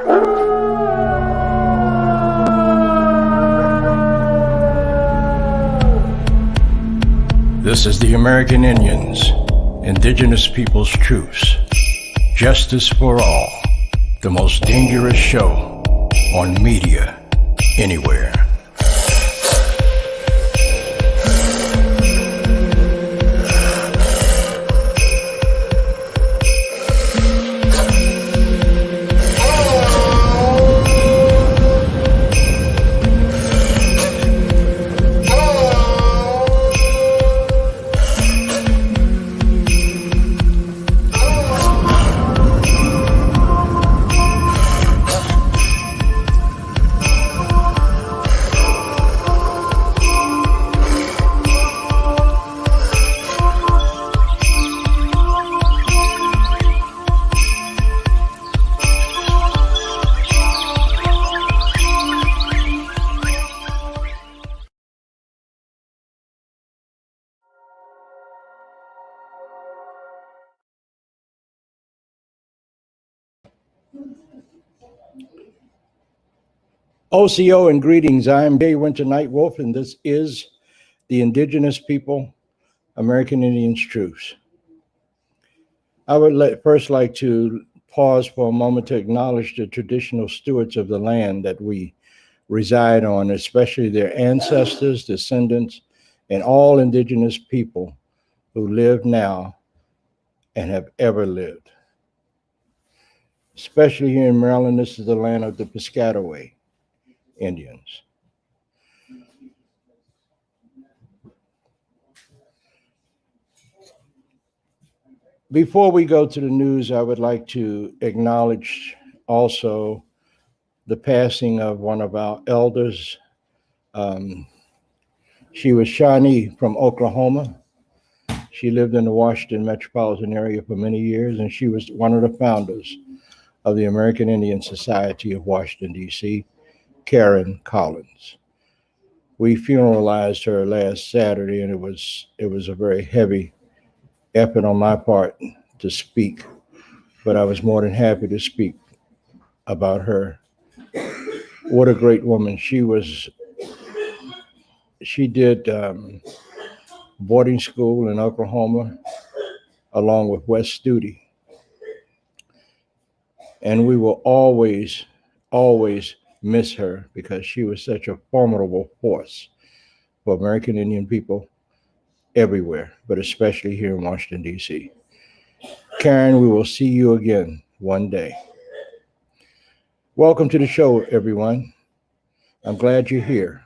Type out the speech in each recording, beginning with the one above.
This is the American Indians, Indigenous Peoples' Truths. Justice for all, the most dangerous show on media anywhere. OCO and greetings. I am Winter Nightwolf, and this is the Indigenous People, American Indians Truths. I would first like to pause for a moment to acknowledge the traditional stewards of the land that we reside on, especially their ancestors, descendants, and all Indigenous people who live now and have ever lived. Especially here in Maryland, this is the land of the Piscataway Indians. Before we go to the news, I would like to acknowledge also the passing of one of our elders. She was Shawnee from Oklahoma. She lived in the Washington metropolitan area for many years, and she was one of the founders of the American Indian Society of Washington, D.C., Karen Collins. We funeralized her last Saturday, and it was a very heavy effort on my part to speak, but I was more than happy to speak about her. What a great woman she was. She did boarding school in Oklahoma along with Wes Studi, and we will always miss her because she was such a formidable force for American Indian people everywhere, but especially here in Washington, D.C. Karen, we will see you again one day. Welcome to the show, everyone. I'm glad you're here.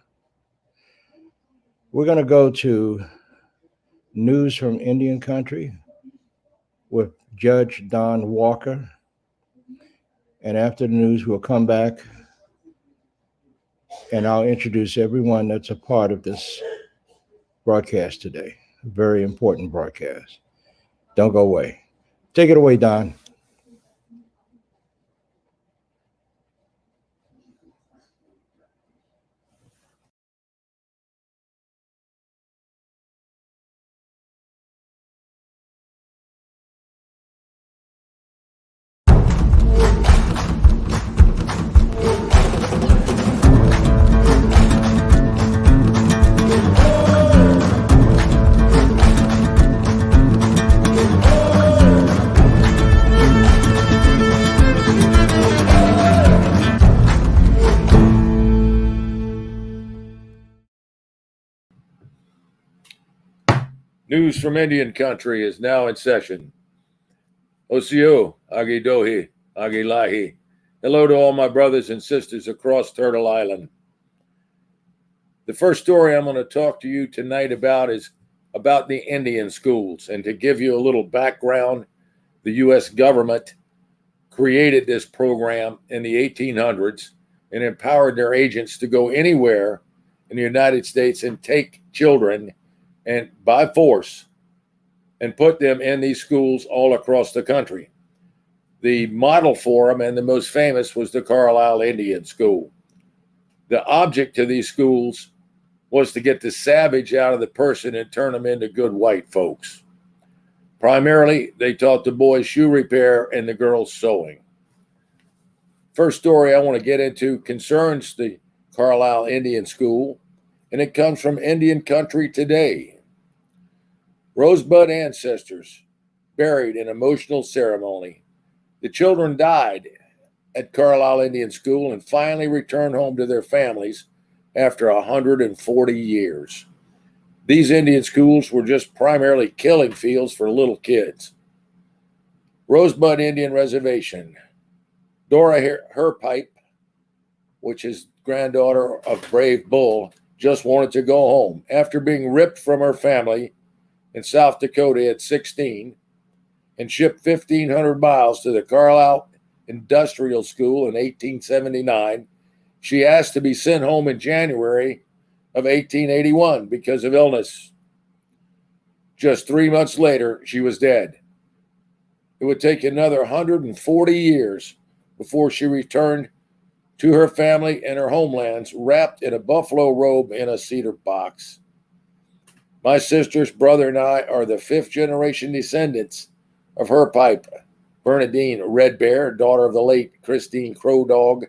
We're going to go to news from Indian country with Judge Don Walker. And after the news, we'll come back and I'll introduce everyone that's a part of this broadcast today. A very important broadcast. Don't go away. Take it away, Don. News from Indian country is now in session. Osio, Agi Dohi, Agi Lahi. Hello to all my brothers and sisters across Turtle Island. The first story I'm going to talk to you tonight about is about the Indian schools. And to give you a little background, the U.S. government created this program in the 1800s and empowered their agents to go anywhere in the United States and take children and by force and put them in these schools all across the country. The model for them and the most famous was the Carlisle Indian School. The object to these schools was to get the savage out of the person and turn them into good white folks. Primarily, they taught the boys shoe repair and the girls sewing. First story I want to get into concerns the Carlisle Indian School, and it comes from Indian Country Today. Rosebud ancestors buried in emotional ceremony. The children died at Carlisle Indian School and finally returned home to their families after 140 years. These Indian schools were just primarily killing fields for little kids. Rosebud Indian Reservation. Dora Herpipe, which is granddaughter of Brave Bull, just wanted to go home. After being ripped from her family in South Dakota at 16 and shipped 1,500 miles to the Carlisle Industrial School in 1879, she asked to be sent home in January of 1881 because of illness. Just 3 months later, she was dead. It would take another 140 years before she returned to her family and her homelands, wrapped in a buffalo robe in a cedar box. My sister's brother and I are the 5th generation descendants of Herpipe, Bernadine Red Bear, daughter of the late Christine Crow Dog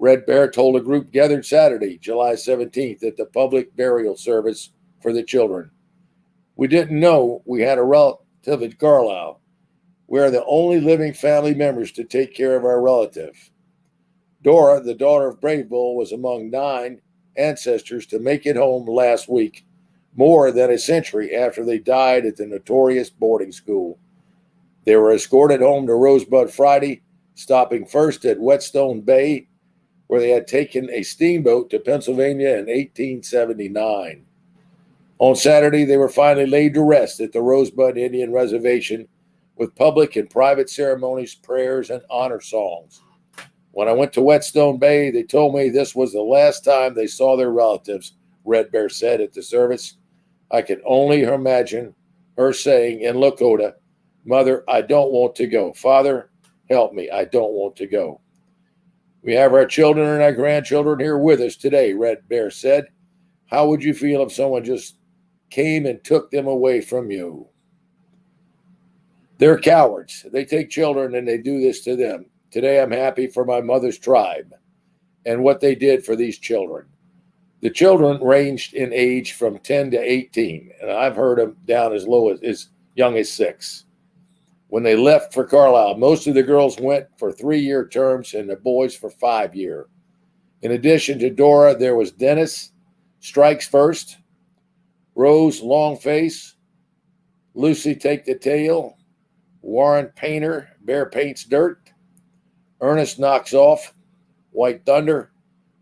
Red Bear, told a group gathered Saturday, July 17th, at the public burial service for the children. We didn't know we had a relative at Carlisle. We are the only living family members to take care of our relative. Dora, the daughter of Brave Bull, was among 9 ancestors to make it home last week, more than a century after they died at the notorious boarding school. They were escorted home to Rosebud Friday, stopping first at Whetstone Bay, where they had taken a steamboat to Pennsylvania in 1879. On Saturday, they were finally laid to rest at the Rosebud Indian Reservation with public and private ceremonies, prayers, and honor songs. When I went to Whetstone Bay, they told me this was the last time they saw their relatives, Red Bear said at the service. I can only imagine her saying in Lakota, "Mother, I don't want to go. Father, help me. I don't want to go." We have our children and our grandchildren here with us today, Red Bear said. How would you feel if someone just came and took them away from you? They're cowards. They take children and they do this to them. Today, I'm happy for my mother's tribe and what they did for these children. The children ranged in age from 10 to 18, and I've heard them down as young as 6. When they left for Carlisle, most of the girls went for 3-year terms and the boys for 5-year. In addition to Dora, there was Dennis, Strikes First, Rose Longface, Lucy Take the Tail, Warren Painter, Bear Paints Dirt, Ernest Knocks Off, White Thunder,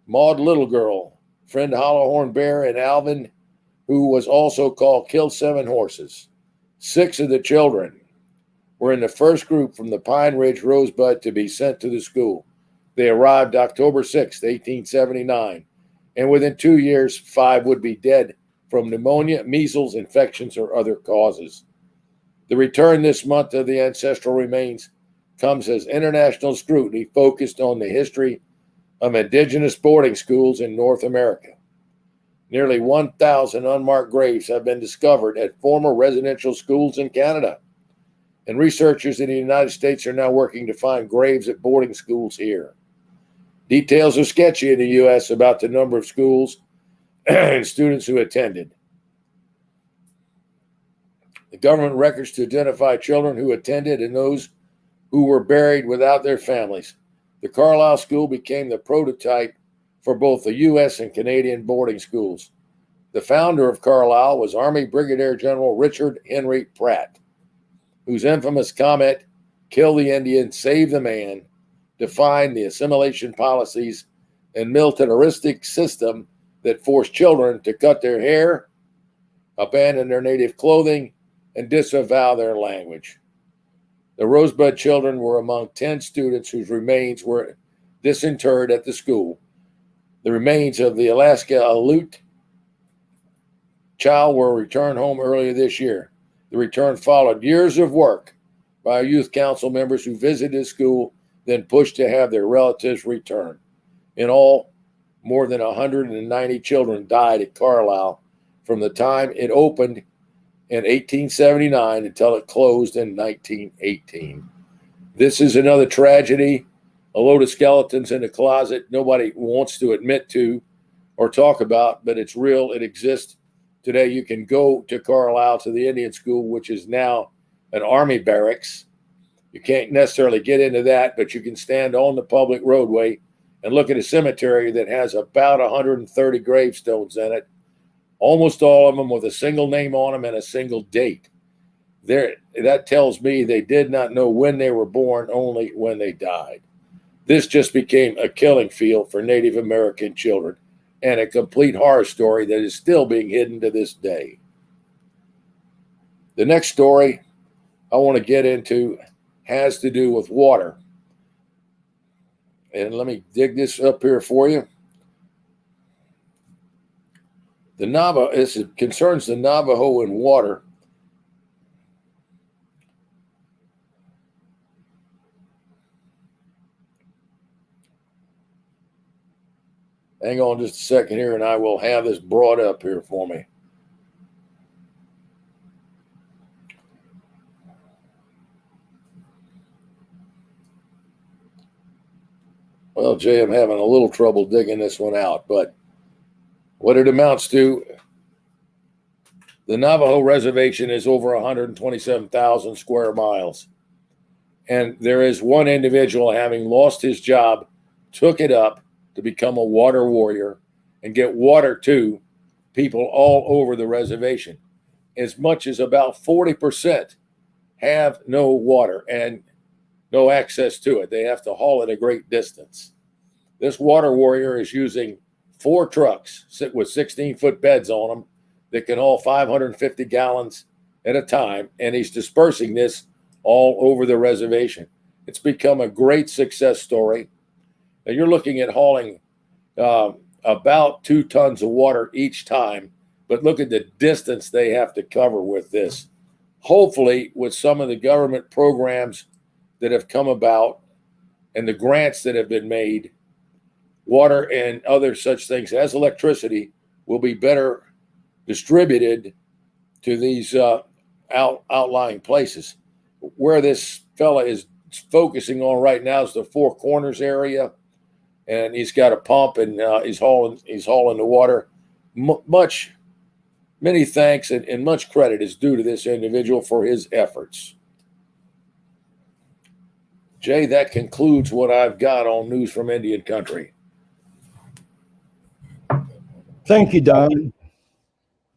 Maud Little Girl, Friend Hollowhorn Bear, and Alvin, who was also called Kill 7 Horses. 6 of the children were in the first group from the Pine Ridge Rosebud to be sent to the school. They arrived October 6, 1879, and within 2 years, 5 would be dead from pneumonia, measles, infections, or other causes. The return this month of the ancestral remains comes as international scrutiny focused on the history of indigenous boarding schools in North America. Nearly 1,000 unmarked graves have been discovered at former residential schools in Canada, and researchers in the United States are now working to find graves at boarding schools here. Details are sketchy in the U.S. about the number of schools and students who attended. The government records to identify children who attended and those who were buried without their families. The Carlisle School became the prototype for both the U.S. and Canadian boarding schools. The founder of Carlisle was Army Brigadier General Richard Henry Pratt, whose infamous comment, "Kill the Indian, save the man," defined the assimilation policies and militaristic system that forced children to cut their hair, abandon their native clothing, and disavow their language. The Rosebud children were among 10 students whose remains were disinterred at the school. The remains of the Alaska Aleut child were returned home earlier this year. The return followed years of work by youth council members who visited the school, then pushed to have their relatives return. In all, more than 190 children died at Carlisle from the time it opened in 1879 until it closed in 1918. This is another tragedy a load of skeletons in a closet nobody wants to admit to or talk about, but it's real. It exists today. You can go to Carlisle to the Indian School, which is now an Army barracks. You can't necessarily get into that, but you can stand on the public roadway and look at a cemetery that has about 130 gravestones in it, almost all of them with a single name on them and a single date. That tells me they did not know when they were born, only when they died. This just became a killing field for Native American children and a complete horror story that is still being hidden to this day. The next story I want to get into has to do with water. And let me dig this up here for you. This concerns the Navajo and water. Hang on just a second here, and I will have this brought up here for me. Well, Jay, I'm having a little trouble digging this one out, but what it amounts to, the Navajo reservation is over 127,000 square miles. And there is one individual, having lost his job, took it up to become a water warrior and get water to people all over the reservation. As much as about 40% have no water and no access to it. They have to haul it a great distance. This water warrior is using 4 trucks with 16-foot beds on them that can haul 550 gallons at a time, and he's dispersing this all over the reservation. It's become a great success story. Now you're looking at hauling about 2 tons of water each time, but look at the distance they have to cover with this. Hopefully, with some of the government programs that have come about and the grants that have been made, water and other such things as electricity will be better distributed to these outlying places. Where this fella is focusing on right now is the Four Corners area, and he's got a pump and he's hauling the water. Many thanks and much credit is due to this individual for his efforts. Jay, that concludes what I've got on news from Indian country. Thank you, Don,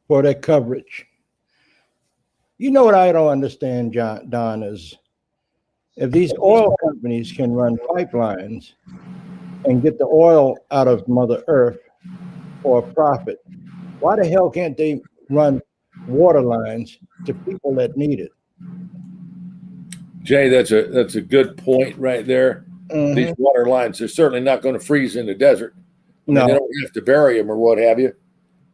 for that coverage. You know what I don't understand, Don, is if these oil companies can run pipelines and get the oil out of Mother Earth for a profit, why the hell can't they run water lines to people that need it? Jay, that's a good point right there. Mm-hmm. These water lines, they're certainly not going to freeze in the desert. No, they don't have to bury them or what have you.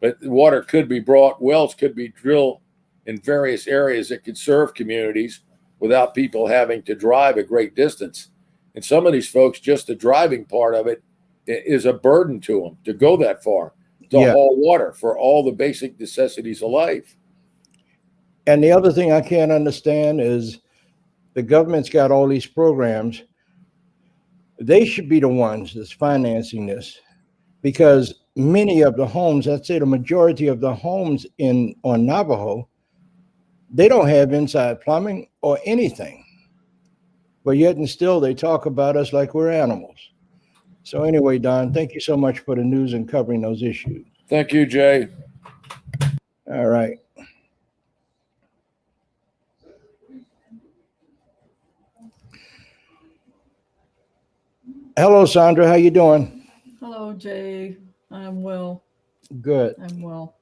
But the water could be brought, wells could be drilled in various areas that could serve communities without people having to drive a great distance. And some of these folks, just the driving part of it is a burden to them to go that far, to haul water for all the basic necessities of life. And the other thing I can't understand is the government's got all these programs. They should be the ones that's financing this, because many of the homes, I'd say the majority of the homes on Navajo, they don't have inside plumbing or anything. But yet and still they talk about us like we're animals. So anyway, Don, thank you so much for the news and covering those issues. Thank you, Jay. All right. Hello, Sandra. How you doing? Hello, Jay. I'm well. Good. I'm well.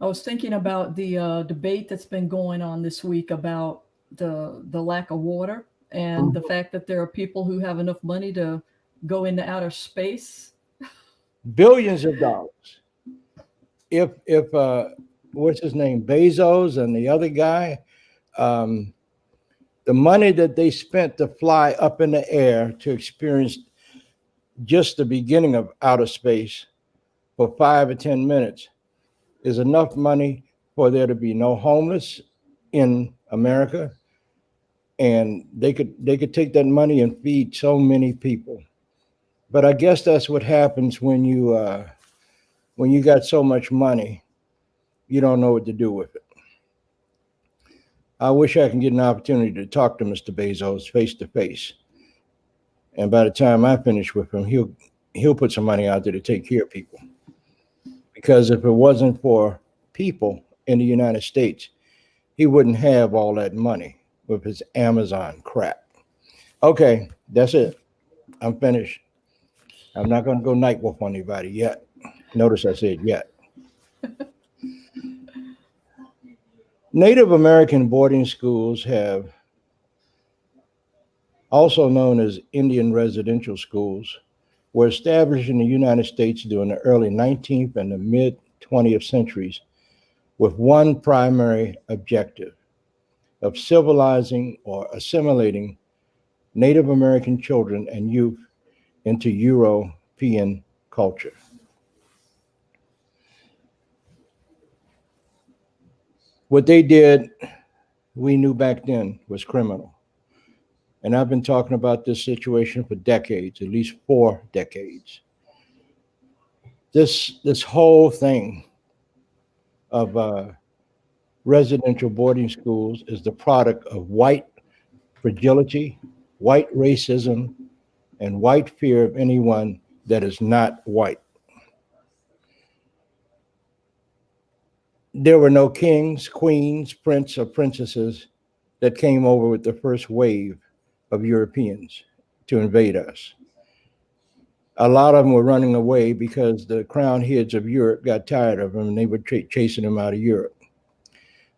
I was thinking about the debate that's been going on this week about the lack of water and the fact that there are people who have enough money to go into outer space. Billions of dollars. If what's his name, Bezos and the other guy, the money that they spent to fly up in the air to experience just the beginning of outer space for 5 or 10 minutes is enough money for there to be no homeless in America, and they could take that money and feed so many people. But I guess that's what happens when you got so much money, you don't know what to do with it. I wish I can get an opportunity to talk to Mr. Bezos face to face. And by the time I finish with him, he'll put some money out there to take care of people. Because if it wasn't for people in the United States, he wouldn't have all that money with his Amazon crap. Okay, that's it. I'm finished. I'm not going to go night wolf on anybody yet. Notice I said yet. Native American boarding schools have, also known as Indian residential schools, were established in the United States during the early 19th and the mid 20th centuries with one primary objective of civilizing or assimilating Native American children and youth into European culture. What they did, we knew back then, was criminal. And I've been talking about this situation for decades, at least 4 decades. This whole thing of residential boarding schools is the product of white fragility, white racism, and white fear of anyone that is not white. There were no kings, queens, prince, or princesses that came over with the first wave of Europeans to invade us. A lot of them were running away because the crowned heads of Europe got tired of them and they were chasing them out of Europe.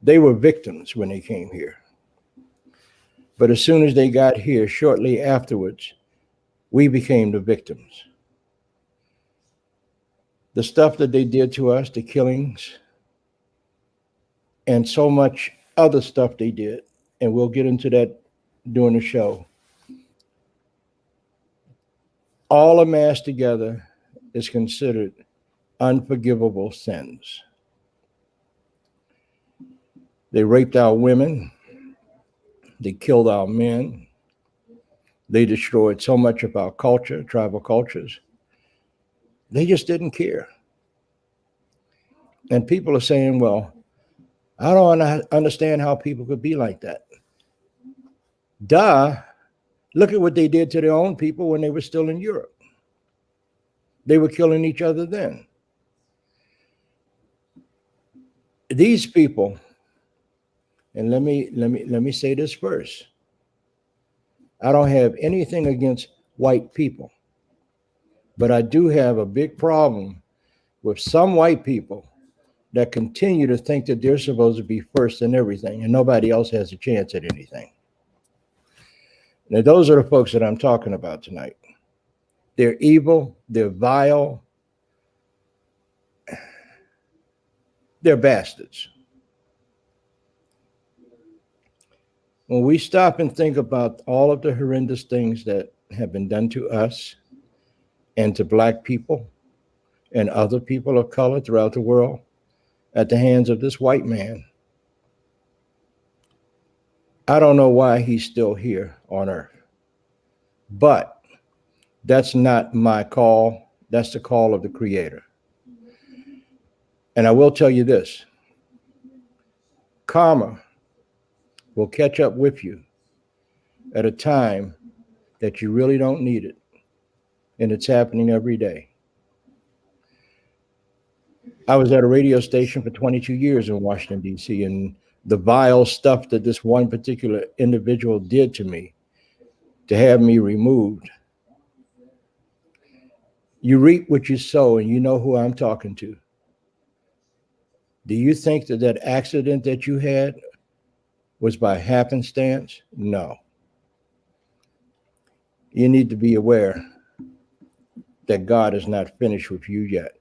They were victims when they came here. But as soon as they got here, shortly afterwards, we became the victims. The stuff that they did to us, the killings, and so much other stuff they did, and we'll get into that during the show, all amassed together is considered unforgivable sins. They raped our women. They killed our men. They destroyed so much of our culture, tribal cultures. They just didn't care. And people are saying, well, I don't understand how people could be like that. Duh. Look at what they did to their own people when they were still in Europe. They were killing each other then. These people, and let me say this first. I don't have anything against white people, but I do have a big problem with some white people that continue to think that they're supposed to be first in everything and nobody else has a chance at anything. Now, those are the folks that I'm talking about tonight. They're evil, they're vile, they're bastards. When we stop and think about all of the horrendous things that have been done to us and to Black people and other people of color throughout the world at the hands of this white man, I don't know why he's still here on earth. But that's not my call. That's the call of the Creator. And I will tell you this. Karma will catch up with you at a time that you really don't need it. And it's happening every day. I was at a radio station for 22 years in Washington, D.C., and the vile stuff that this one particular individual did to me to have me removed. You reap what you sow, and you know who I'm talking to. Do you think that that accident that you had was by happenstance? No. You need to be aware that God is not finished with you yet.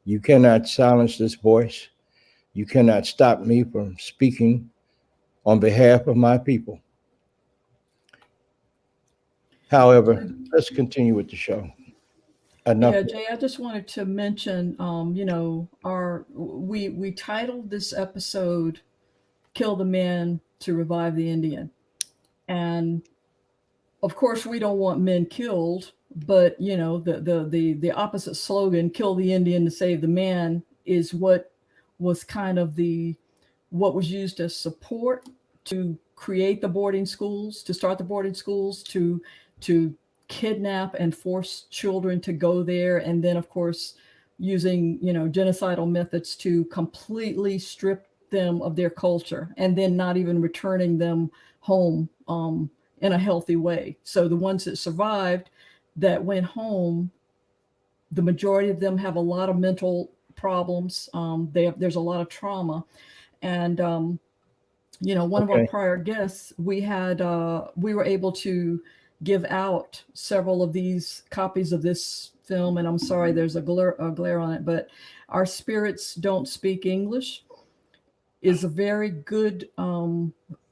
You cannot silence this voice. You cannot stop me from speaking on behalf of my people. However, let's continue with the show. Enough. Yeah, Jay, I just wanted to mention, we titled this episode "Kill the Man to Revive the Indian." And of course, we don't want men killed, but you know, the opposite slogan, "Kill the Indian to save the man," is what was kind of what was used as support to create the boarding schools, to start the boarding schools, to kidnap and force children to go there, and then of course using, you know, genocidal methods to completely strip them of their culture, and then not even returning them home in a healthy way. So the ones that survived, that went home, the majority of them have a lot of mental problems. There's a lot of trauma. And you know, one of our prior guests, we were able to give out several of these copies of this film, and I'm sorry there's a glare on it, but Our Spirits Don't Speak English is a very good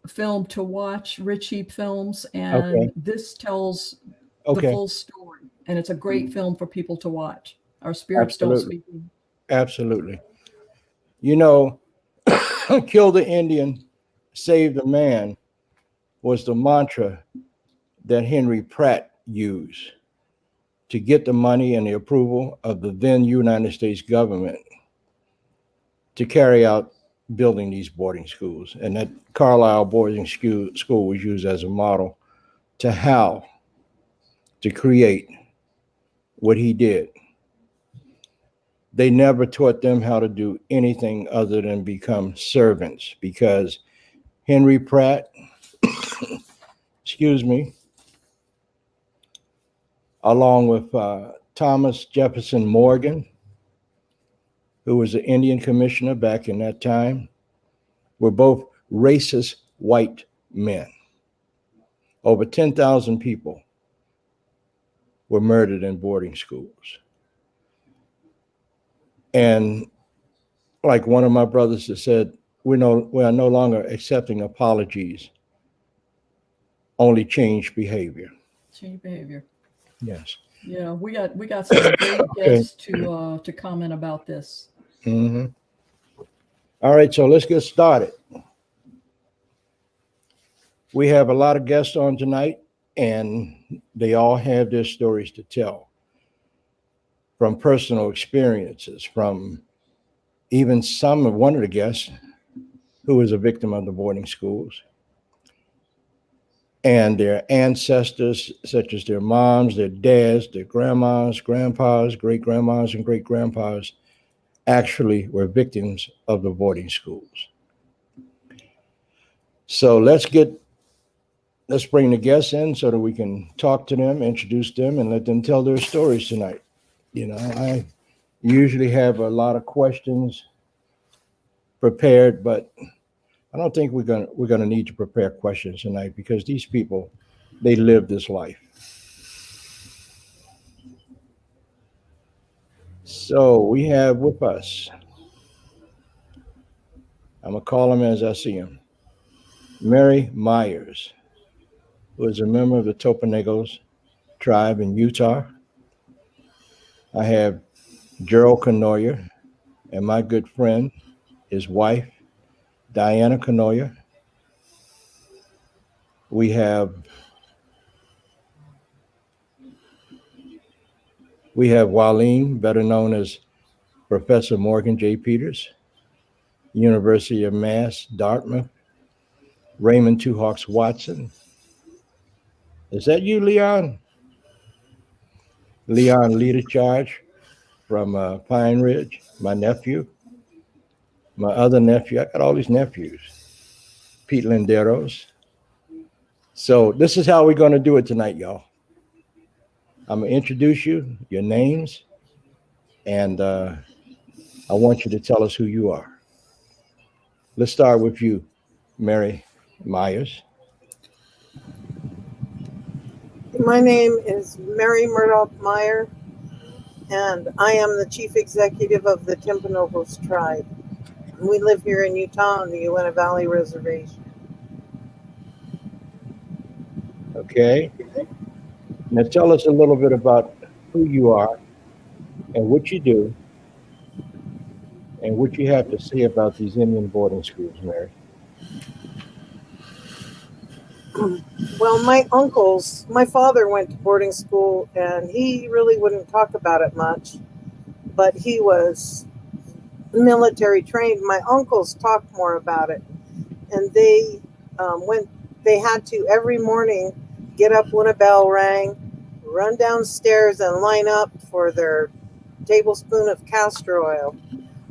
film to watch, Rich Heap Films, and this tells the full story, and it's a great film for people to watch. Our Spirits Don't Speak English. Absolutely. You know, kill the Indian, save the man was the mantra that Henry Pratt used to get the money and the approval of the then United States government to carry out building these boarding schools. And that Carlisle boarding school was used as a model to how to create what he did. They never taught them how to do anything other than become servants, because Henry Pratt, excuse me, along with Thomas Jefferson Morgan, who was an Indian commissioner back in that time, were both racist white men. Over 10,000 people were murdered in boarding schools. And like one of my brothers has said, we are no longer accepting apologies, only change behavior. Change behavior. Yes. Yeah, we got some great guests to comment about this. Mm-hmm. All right, so let's get started. We have a lot of guests on tonight, and they all have their stories to tell, from personal experiences, from even one of the guests who was a victim of the boarding schools, and their ancestors, such as their moms, their dads, their grandmas, grandpas, great-grandmas, and great-grandpas, actually were victims of the boarding schools. So let's bring the guests in so that we can talk to them, introduce them, and let them tell their stories tonight. You know, I usually have a lot of questions prepared, but I don't think we're gonna need to prepare questions tonight, because these people, they live this life. So we have with us, I'm gonna call him as I see him, Mary Myers, who is a member of the Topanegos tribe in Utah. I have Gerald Canoyer, and my good friend, his wife, Diana Canoyer. We have Waleem, better known as Professor Morgan J. Peters, University of Mass, Dartmouth. Raymond Two Hawks Watson. Is that you, Leon? Leon Leader Charge from Pine Ridge, my nephew. My other nephew, I got all these nephews. Pete Linderos. So this is how we're going to do it tonight, y'all. I'm going to introduce you, your names, and I want you to tell us who you are. Let's start with you, Mary Myers. My name is Mary Murdoch Meyer, and I am the chief executive of the Timpanogos tribe. We live here in Utah on the Uinta Valley Reservation. Okay. Now tell us a little bit about who you are and what you do and what you have to say about these Indian boarding schools, Mary. Well, my father went to boarding school, and he really wouldn't talk about it much, but he was military trained. My uncles talked more about it, and they had to every morning get up when a bell rang, run downstairs and line up for their tablespoon of castor oil,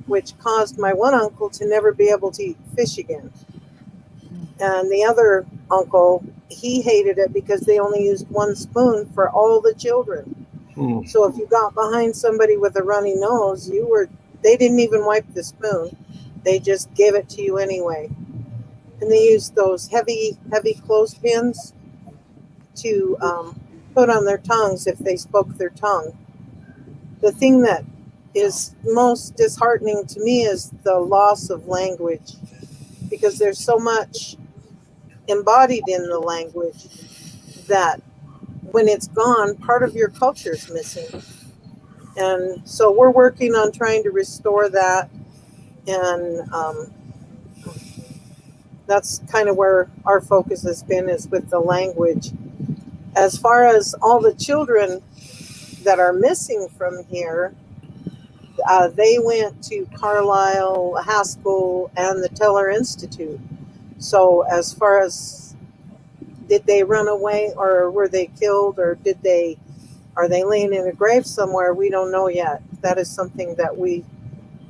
which caused my one uncle to never be able to eat fish again. And the other uncle, he hated it because they only used one spoon for all the children. So if you got behind somebody with a runny nose, they didn't even wipe the spoon. They just gave it to you anyway. And they used those heavy clothespins to put on their tongues if they spoke their tongue. The thing that is most disheartening to me is the loss of language, because there's so much embodied in the language that when it's gone, part of your culture is missing. And so we're working on trying to restore that, and that's kind of where our focus has been, is with the language. As far as all the children that are missing from here, they went to Carlisle, Haskell, and the Teller Institute. So as far as did they run away, or were they killed, or are they laying in a grave somewhere, we don't know yet. That is something that we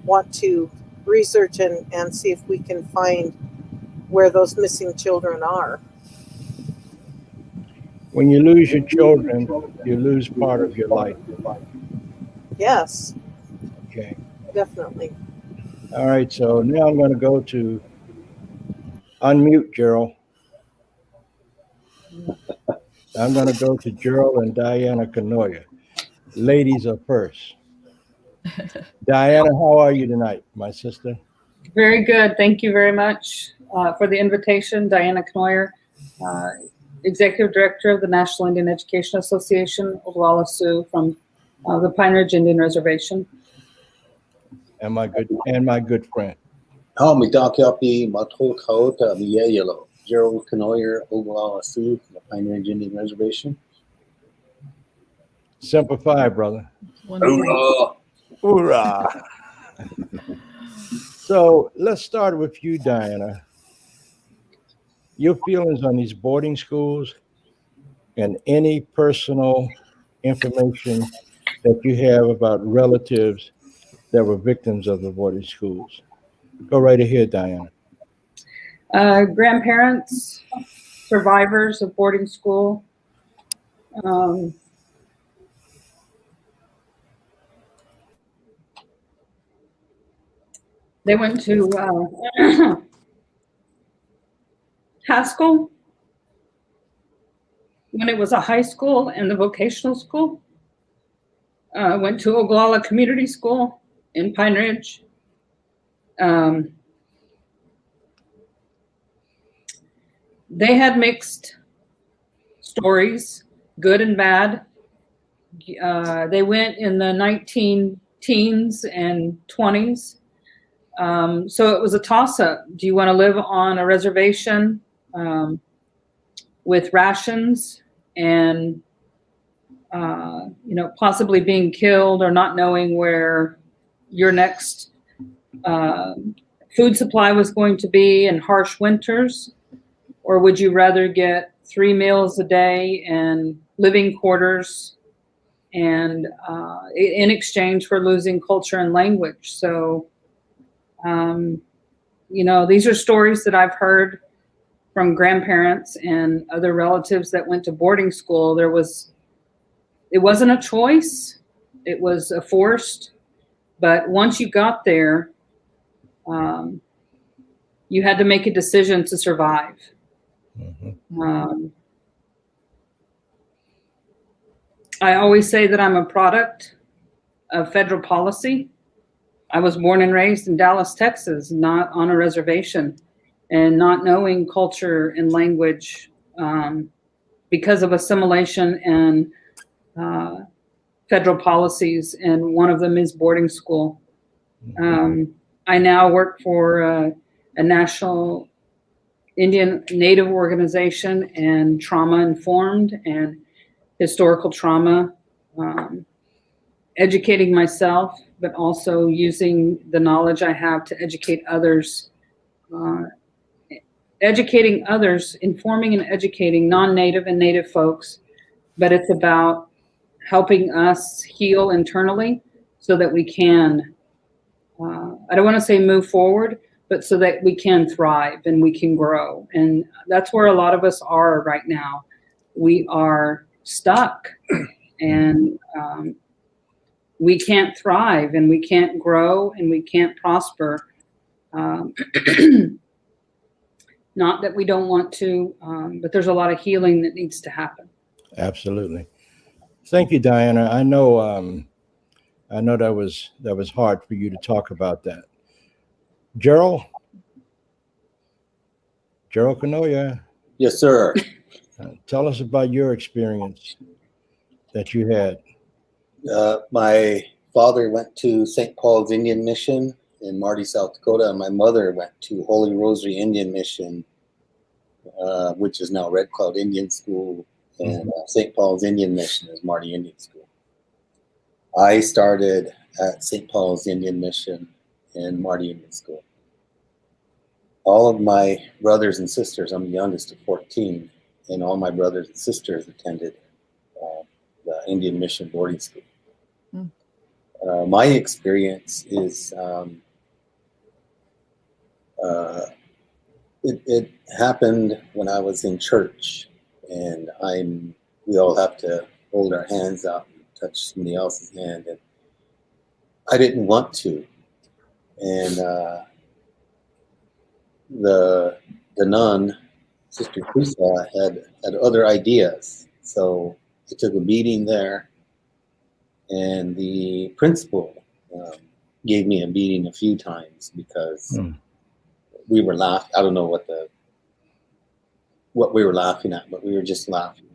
want to research and see if we can find where those missing children are. When you lose your children, you lose part of your life. Yes, Okay. definitely. All right. So now I'm going to go to unmute Gerald. I'm going to go to Gerald and Diana Canoia. Ladies are first. Diana, how are you tonight, my sister? Very good. Thank you very much for the invitation. Diana Knoyer, Executive Director of the National Indian Education Association, Oglala Sioux, from the Pine Ridge Indian Reservation. And my good friend. Mitakiapi Matul Kaota Miyelo, Gerald Canoyer, Oglala Sioux, from the Pine Ridge Indian Reservation. Semper Fi, brother. Wonderful. Hoorah. So let's start with you, Diana. Your feelings on these boarding schools and any personal information that you have about relatives that were victims of the boarding schools. Go right ahead, Diana. Grandparents, survivors of boarding school. They went to Haskell when it was a high school and the vocational school. Went to Oglala Community School in Pine Ridge. They had mixed stories, good and bad. They went in the 19 teens and 20s. So it was a toss-up. Do you want to live on a reservation with rations and possibly being killed, or not knowing where your next food supply was going to be in harsh winters? Or would you rather get 3 meals a day and living quarters, and in exchange for losing culture and language? So, these are stories that I've heard from grandparents and other relatives that went to boarding school. It wasn't a choice, it was a forced, but once you got there, you had to make a decision to survive. I always say that I'm a product of federal policy. I was born and raised in Dallas, Texas, not on a reservation, and not knowing culture and language because of assimilation and federal policies, and one of them is boarding school. I now work for a national Indian Native organization and trauma informed and historical trauma, educating myself, but also using the knowledge I have to educate others, informing and educating non-Native and Native folks. But it's about helping us heal internally so that we can, I don't want to say move forward, but so that we can thrive and we can grow. And that's where a lot of us are right now. We are stuck and we can't thrive and we can't grow and we can't prosper. Not that we don't want to, but there's a lot of healing that needs to happen. Absolutely. Thank you, Diana. I know that was hard for you to talk about that. Gerald Kanoya, Yes, sir. tell us about your experience that you had. My father went to St. Paul's Indian Mission in Marty, South Dakota, and my mother went to Holy Rosary Indian Mission, which is now Red Cloud Indian School, and St. Paul's Indian Mission is Marty Indian School. I started at St. Paul's Indian Mission and Marty Indian School. All of my brothers and sisters, I'm the youngest of 14, and all my brothers and sisters attended the Indian Mission boarding school. My experience is it happened when I was in church, and we all have to hold our hands out and touch somebody else's hand, and I didn't want to. And the nun, Sister Teresa, had other ideas, so I took a beating there, and the principal gave me a beating a few times because we were laughing. I don't know what we were laughing at, but we were just laughing.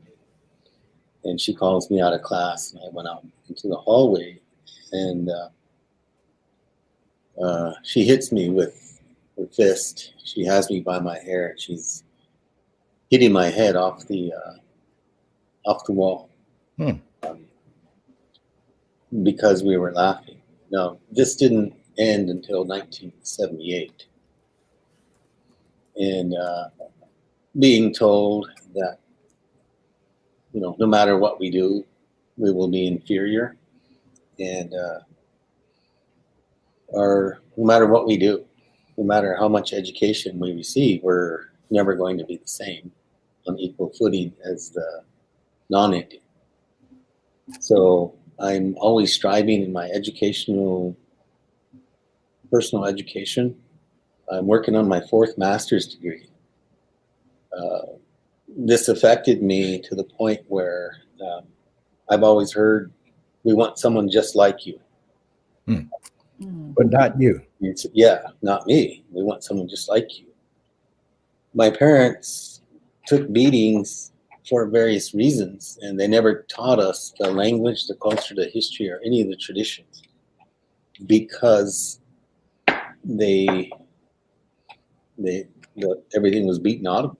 And she calls me out of class, and I went out into the hallway, and she hits me with her fist. She has me by my hair, and she's hitting my head off the wall because we were laughing. Now, this didn't end until 1978. And being told that, no matter what we do, we will be inferior. And no matter what we do, no matter how much education we receive, we're never going to be the same on equal footing as the non-Indian. So I'm always striving in my personal education. I'm working on my 4th master's degree. This affected me to the point where I've always heard, we want someone just like you. But not you. Yeah, not me. We want someone just like you. My parents took beatings for various reasons, and they never taught us the language, the culture, the history, or any of the traditions because everything was beaten out of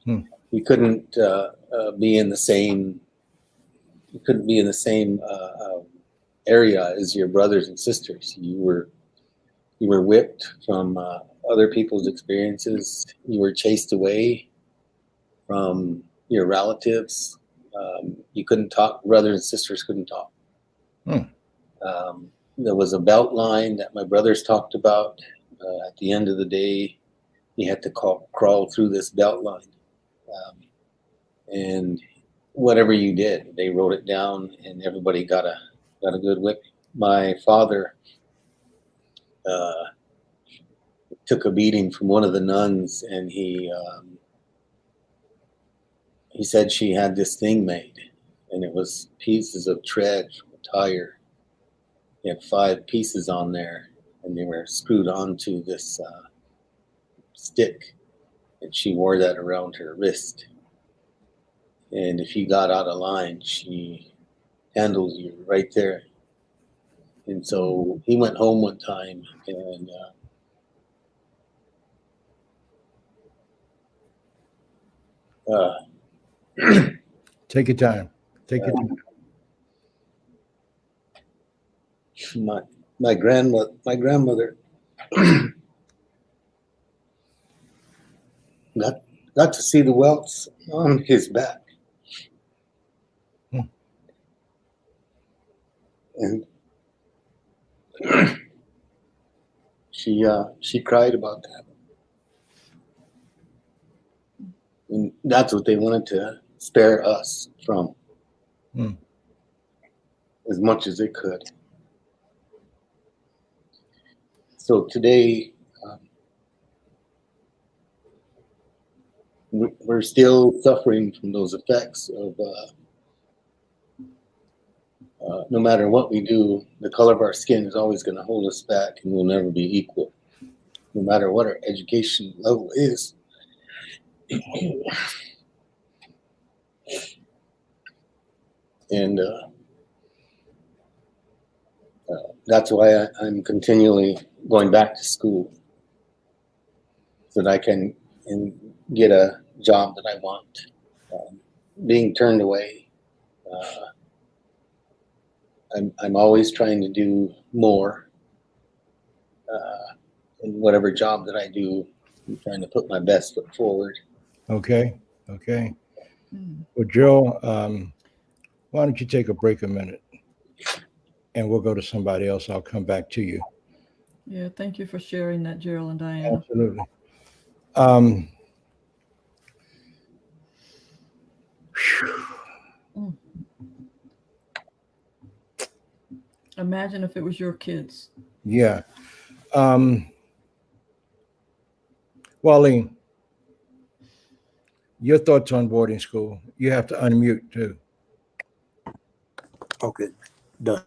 them. You couldn't be in the same. You couldn't be in the same area as your brothers and sisters. You were whipped from other people's experiences. You were chased away from your relatives. You couldn't talk. Brothers and sisters couldn't talk. There was a belt line that my brothers talked about. At the end of the day, you had to crawl through this belt line. And whatever you did, they wrote it down, and everybody got a good whip. My father took a beating from one of the nuns, and he said she had this thing made, and it was pieces of tread from a tire. He had 5 pieces on there, and they were screwed onto this stick, and she wore that around her wrist. And if you got out of line, she handled you right there. And so he went home one time, and Take your time. Take your time. My grandmother got to see the welts on his back. And she cried about that. And that's what they wanted to spare us from as much as they could. So today, we're still suffering from those effects of no matter what we do, the color of our skin is always going to hold us back, and we'll never be equal, no matter what our education level is. And that's why I'm continually going back to school, so that I can get a job that I want. Being turned away, I'm always trying to do more. In whatever job that I do, I'm trying to put my best foot forward. Okay. Well, Joe, why don't you take a break a minute, and we'll go to somebody else. I'll come back to you. Yeah, thank you for sharing that, Gerald and Diana. Absolutely. Imagine if it was your kids. Yeah. Wally, your thoughts on boarding school? You have to unmute too. Okay, done.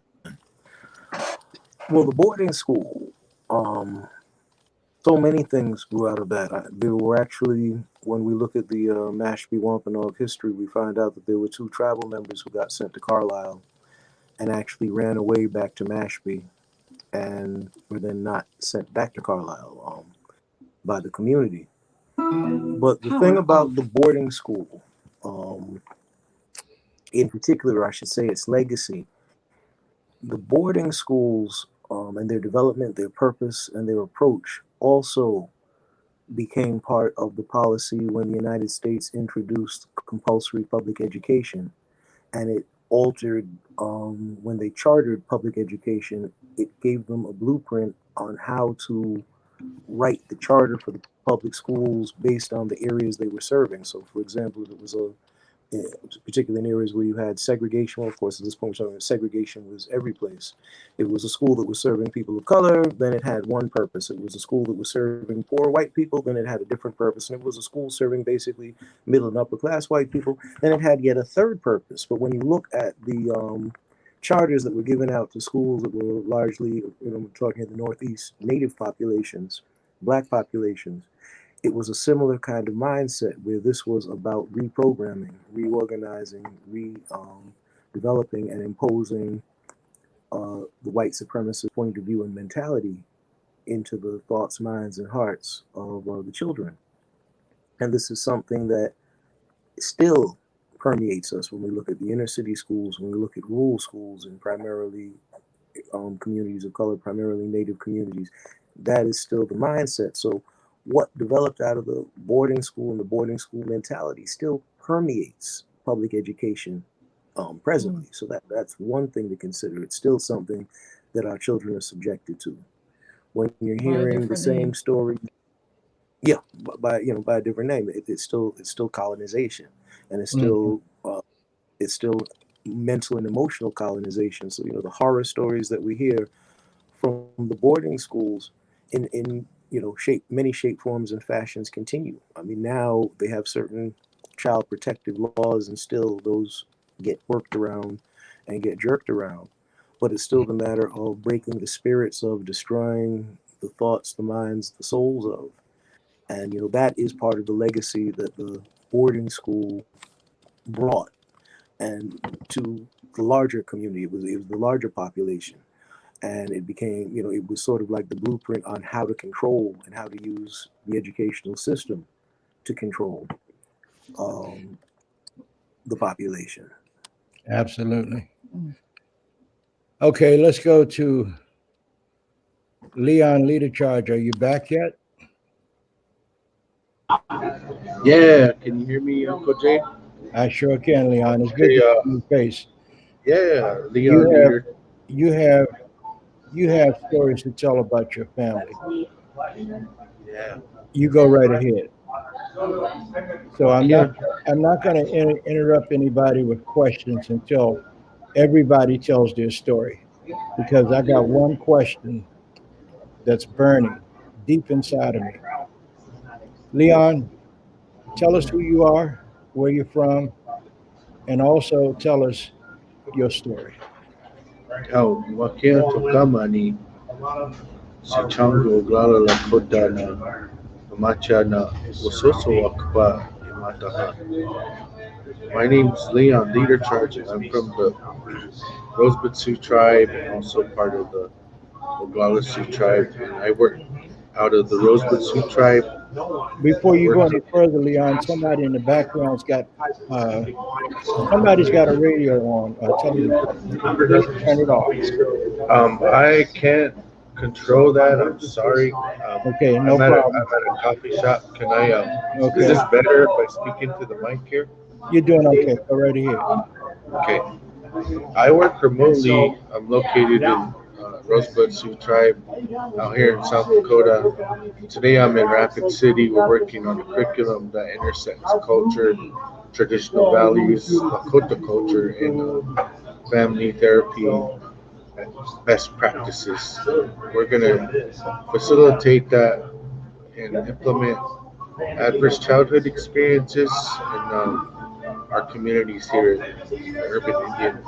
Well, the boarding school, so many things grew out of that. There were actually, when we look at the Mashpee Wampanoag history, we find out that there were 2 tribal members who got sent to Carlisle and actually ran away back to Mashpee and were then not sent back to Carlisle by the community. But the thing about the boarding school, in particular, I should say its legacy, the boarding schools and their development, their purpose, and their approach also became part of the policy when the United States introduced compulsory public education. And it altered, when they chartered public education, it gave them a blueprint on how to write the charter for the public schools based on the areas they were serving. So, for example, if it was particularly in areas where you had segregation. Well, of course, at this point, segregation was every place. It was a school that was serving people of color, then it had one purpose. It was a school that was serving poor white people, then it had a different purpose. And it was a school serving basically middle and upper class white people, then it had yet a third purpose. But when you look at the charters that were given out to schools that were largely, talking in the Northeast, Native populations, Black populations, it was a similar kind of mindset where this was about reprogramming, reorganizing, developing and imposing the white supremacist point of view and mentality into the thoughts, minds, and hearts of the children. And this is something that still permeates us when we look at the inner city schools, when we look at rural schools and primarily communities of color, primarily Native communities. That is still the mindset. So what developed out of the boarding school and the boarding school mentality still permeates public education presently. So that's one thing to consider. It's still something that our children are subjected to. When you're hearing the same story, by a different name, it's still colonization, and it's still mental and emotional colonization. So the horror stories that we hear from the boarding schools in many shape, forms, and fashions continue. I mean, now they have certain child protective laws, and still those get worked around and get jerked around. But it's still the matter of breaking the spirits of, destroying the thoughts, the minds, the souls of. And that is part of the legacy that the boarding school brought, and to the larger community. It was the larger population. And it became, it was sort of like the blueprint on how to control and how to use the educational system to control. the population. Absolutely. Okay, let's go to Leon Leader Charge. Are you back yet? Yeah, can you hear me, Uncle Jay? I sure can, Leon. It's good Okay, to see your face. yeah, You Leon have Leader. you have you have stories to tell about your family. Yeah, You go right ahead. So yeah. I'm not going to interrupt anybody with questions until everybody tells their story, because I got one question that's burning deep inside of me. Leon, tell us who you are, where you're from, and also tell us your story. How wakia tokama ni si chango glala lakota na macha na wasoso wakpa imataha. My name's Leon Leader Charge, and I'm from the Rosebud Sioux tribe and also part of the Oglala Sioux tribe. And I work out of the Rosebud Sioux tribe. Before you go Work any further, Leon, somebody in the background's got uh, somebody's got a radio on. Tell them to turn it off. I can't control that. I'm sorry. Okay, no I'm at problem. a coffee shop. Can I? Is Okay, this better if I speak into the mic here? you're doing okay. Go right ahead. Okay. I work remotely. I'm located in Rosebud Sioux Tribe out here in South Dakota. Today I'm in Rapid City. We're working on a curriculum that intersects culture, traditional values, Lakota culture, and family therapy best practices. We're going to facilitate that and implement adverse childhood experiences in our communities here, the urban Indian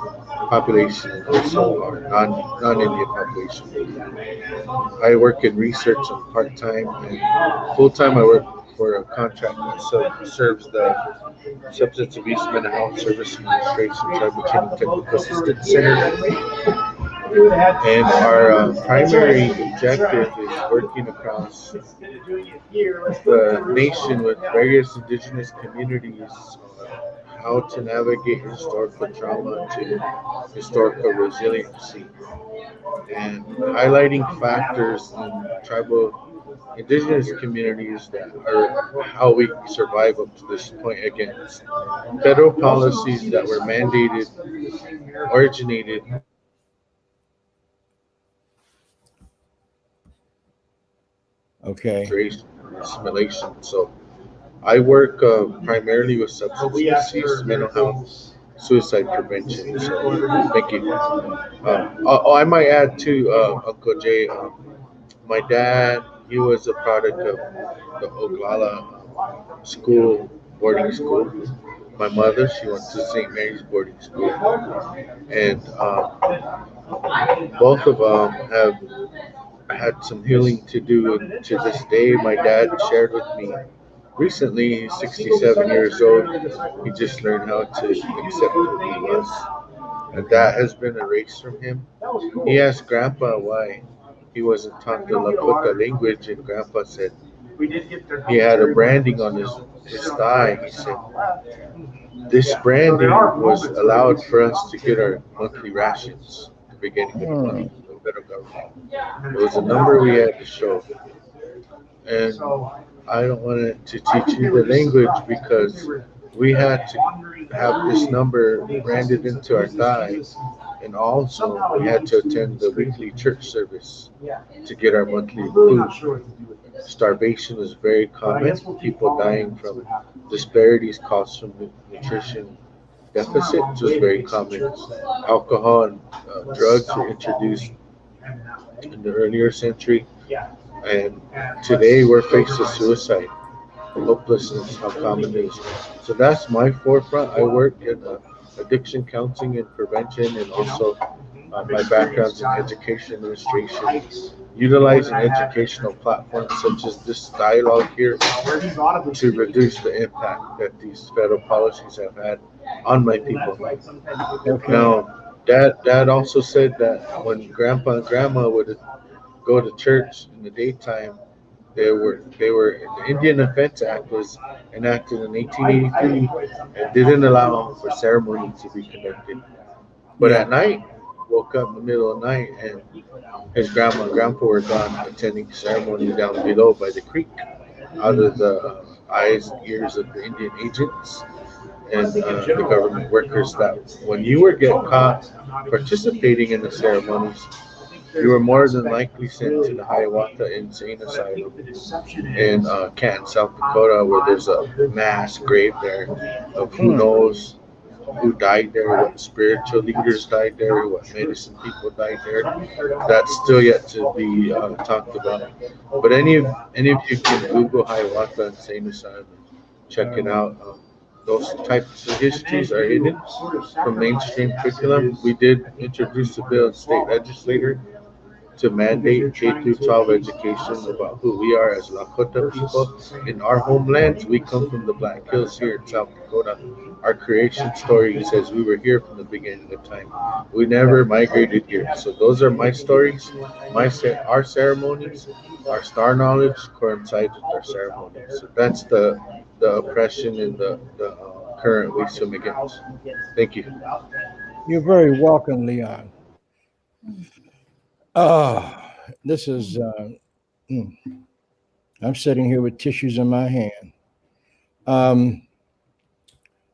population, and also our non-Indian population. I work in research on part-time, and full-time I work for a contract that serves the Substance Abuse Mental Health Service Administration Tribal Training Technical Assistance Center. And our primary objective is working across the nation with various indigenous communities on how to navigate historical trauma to historical resiliency, and highlighting factors in tribal indigenous communities that are how we survive up to this point against federal policies that were mandated, originated Okay. assimilation. So I work primarily with substance misuse, mental health, suicide prevention. So thank you. I might add too, Uncle Jay. My dad, he was a product of the Oglala school, boarding school. My mother, she went to St. Mary's boarding school, and both of them have had some healing to do. And to this day, my dad shared with me recently, he's 67 years old. He just learned how to accept who he was. And that has been erased from him. He asked Grandpa why he wasn't taught the Lakota language, and Grandpa said he had a branding on his thigh. He said, this branding was allowed for us to get our monthly rations at the beginning of the month from the federal government. It was a number we had to show. And I don't want to teach you the language because we had to have this number branded into our thighs, and also we had to attend the weekly church service to get our monthly food. Starvation was very common, people dying from disparities caused from nutrition deficits was very common. Alcohol and drugs were introduced in the earlier century, and today we're faced with suicide, hopelessness, how common it is. So that's my forefront. I work in addiction counseling and prevention, and also my background's in education administration, utilizing educational platforms such as this dialogue here to reduce the impact that these federal policies have had on my people. Okay. Now, Dad also said that when Grandpa and Grandma would go to church in the daytime, The Indian Defense Act was enacted in 1883 and didn't allow for ceremony to be conducted. But Yeah. at night, woke up in the middle of the night and his grandma and grandpa were gone attending ceremony down below by the creek, out of the eyes and ears of the Indian agents and the government workers. That when you were get caught participating in the ceremonies, you were more than likely sent to the Hiawatha Insane Asylum in Canton, South Dakota, where there's a mass grave there of who knows who died there, what spiritual leaders died there, what medicine people died there. That's still yet to be talked about. But any of you can Google Hiawatha Insane Asylum, check it out. Those types of histories are hidden from mainstream curriculum. We did introduce a bill in state legislature to mandate K through 12 education about who we are as Lakota people. In our homelands, we come from the Black Hills here in South Dakota. Our creation story says we were here from the beginning of time. We never migrated here. So those are my stories, our ceremonies, our star knowledge coincides with our ceremonies. So that's the oppression and the current we swim against. Thank you. You're very welcome, Leon. This is, I'm sitting here with tissues in my hand.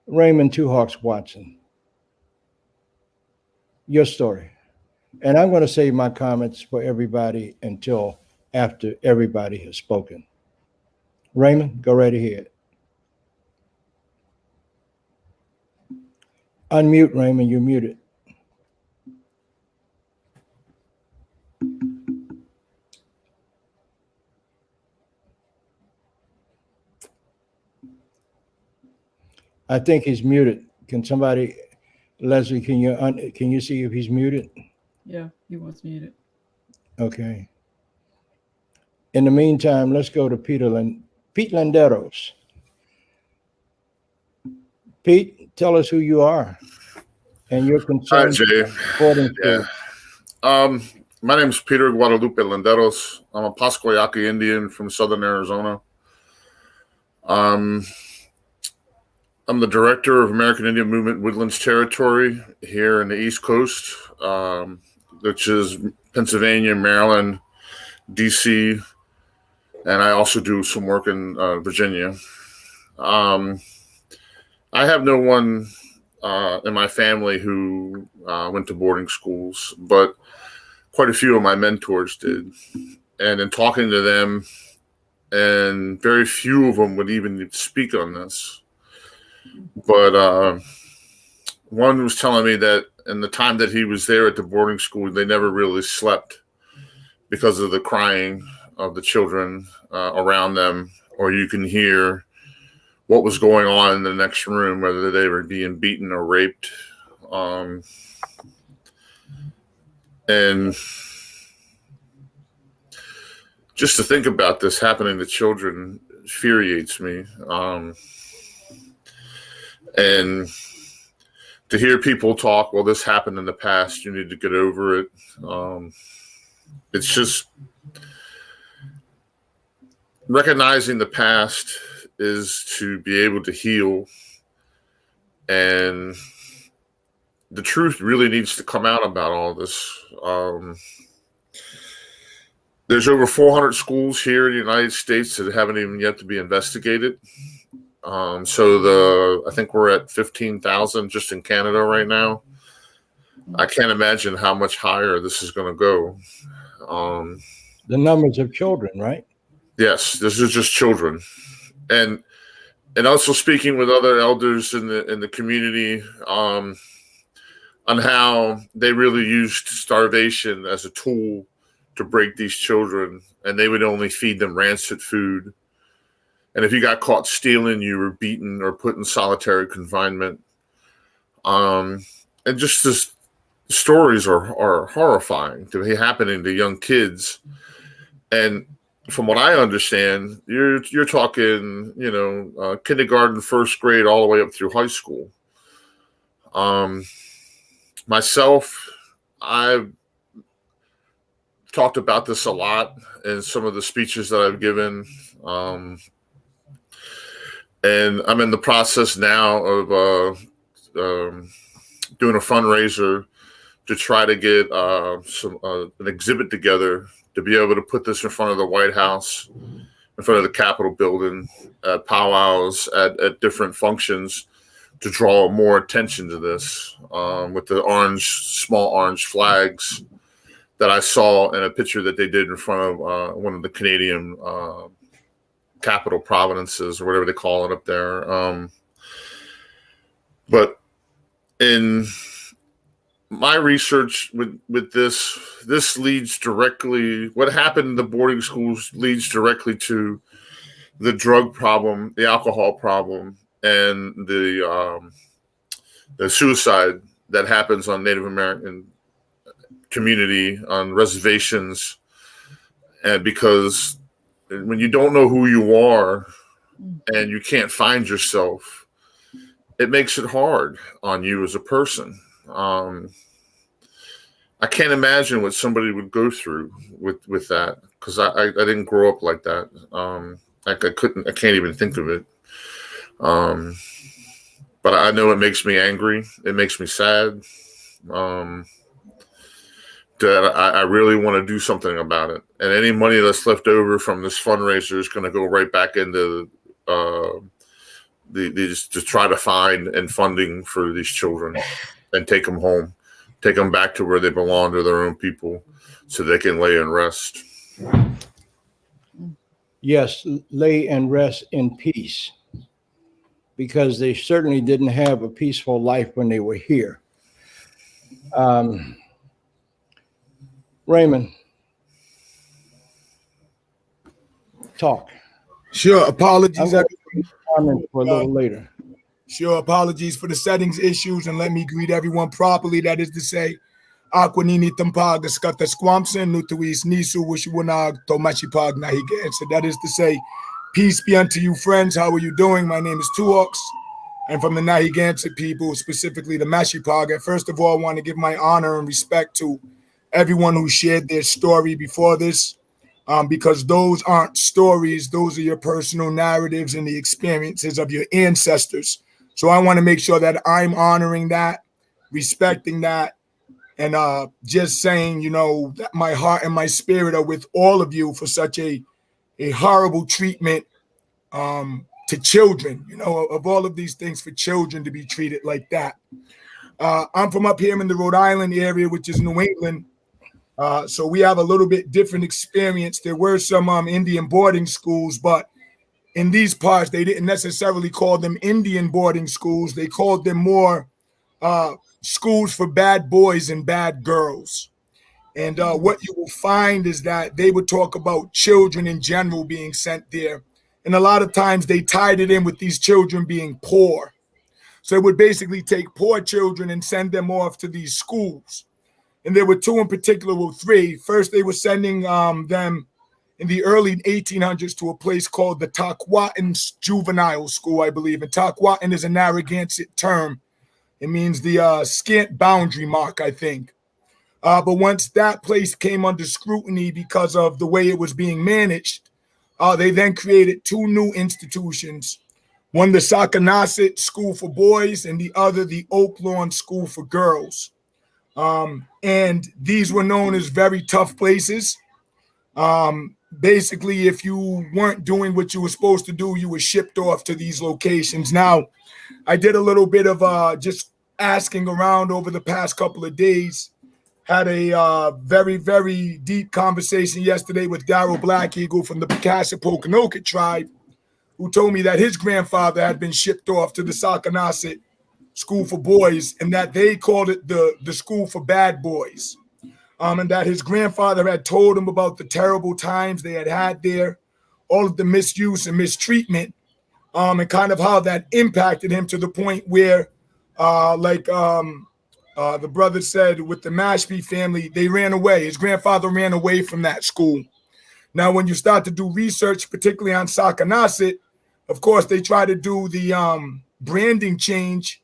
Raymond Two Hawks Watson, your story. And I'm going to save my comments for everybody until after everybody has spoken. Raymond, go right ahead. Unmute, Raymond, you're muted. I think he's muted. Can somebody, Leslie, can you see if he's muted? Yeah, he was muted. Okay. In the meantime, let's go to Pete Landeros. Pete, tell us who you are and your concerns. Hi, Jay. Boarding Yeah. school. My name is Peter Guadalupe Landeros. I'm a Pascoyaki Indian from Southern Arizona. I'm the director of American Indian Movement Woodlands Territory here in the East Coast, which is Pennsylvania, Maryland, DC, and I also do some work in Virginia. I have no one in my family who went to boarding schools, but quite a few of my mentors did. And in talking to them, and very few of them would even speak on this. But one was telling me that in the time that he was there at the boarding school, they never really slept because of the crying of the children around them, or you can hear what was going on in the next room, whether they were being beaten or raped. And just to think about this happening to children infuriates me. And to hear people talk, well, this happened in the past, you need to get over it. It's just recognizing the past is to be able to heal. And the truth really needs to come out about all this. There's over 400 schools here in the United States that haven't even yet to be investigated. So I think we're at 15,000 just in Canada right now. I can't imagine how much higher this is going to go. The numbers of children, right? Yes, this is just children, and also speaking with other elders in the community on how they really used starvation as a tool to break these children, and they would only feed them rancid food. And if you got caught stealing, you were beaten or put in solitary confinement. And just this stories are horrifying to be happening to young kids. And from what I understand, you're talking, kindergarten, first grade, all the way up through high school. Myself, I've talked about this a lot in some of the speeches that I've given. And I'm in the process now of doing a fundraiser to try to get an exhibit together to be able to put this in front of the White House, in front of the Capitol building, at powwows, at different functions, to draw more attention to this, with the small orange flags that I saw in a picture that they did in front of one of the Canadian capital provinces, or whatever they call it up there. But in my research with this leads directly, what happened in the boarding schools leads directly to the drug problem, the alcohol problem, and the suicide that happens on Native American community, on reservations. And because when you don't know who you are and you can't find yourself, it makes it hard on you as a person. I can't imagine what somebody would go through with that, because I didn't grow up like that. I can't even think of it. But I know it makes me angry. It makes me sad. That I really want to do something about it. And any money that's left over from this fundraiser is going to go right back into to try to find and funding for these children and take them home, take them back to where they belong, to their own people, so they can lay and rest. Yes, lay and rest in peace, because they certainly didn't have a peaceful life when they were here. Raymond, talk. Sure. Apologies. Comment for a little later. Sure. Apologies for the settings issues, and let me greet everyone properly. That is to say, Aquanini Tampaga Skata Squamson, Nutuis Nisu Wishuanag Tomachipag Nahigan. So that is to say, peace be unto you, friends. How are you doing? My name is Tuox. And from the Nahiganset people, specifically the Mashipaga. First of all, I want to give my honor and respect to everyone who shared their story before this, because those aren't stories. Those are your personal narratives and the experiences of your ancestors. So I want to make sure that I'm honoring that, respecting that, and just saying, that my heart and my spirit are with all of you for such a horrible treatment to children, of all of these things, for children to be treated like that. I'm from up here in the Rhode Island area, which is New England. So we have a little bit different experience. There were some Indian boarding schools, but in these parts, they didn't necessarily call them Indian boarding schools. They called them more schools for bad boys and bad girls. And what you will find is that they would talk about children in general being sent there. And a lot of times they tied it in with these children being poor. So it would basically take poor children and send them off to these schools. And there were two in particular, well, three. First, they were sending them in the early 1800s to a place called the Taquatan Juvenile School, I believe. And Taquatan is a Narragansett term. It means the scant boundary mark, I think. But once that place came under scrutiny because of the way it was being managed, they then created two new institutions. One, the Sacanasset School for Boys, and the other, the Oak Lawn School for Girls. And these were known as very tough places. Basically, if you weren't doing what you were supposed to do, you were shipped off to these locations. Now, I did a little bit of just asking around over the past couple of days. Had a very, very deep conversation yesterday with Darryl Black Eagle from the Pecasset-Pokanoket tribe, who told me that his grandfather had been shipped off to the Sacanasset School for Boys, and that they called it the School for Bad Boys. And that his grandfather had told him about the terrible times they had there, all of the misuse and mistreatment, and kind of how that impacted him to the point where, the brother said with the Mashpee family, they ran away. His grandfather ran away from that school. Now, when you start to do research, particularly on Sacanasset, of course, they try to do the branding change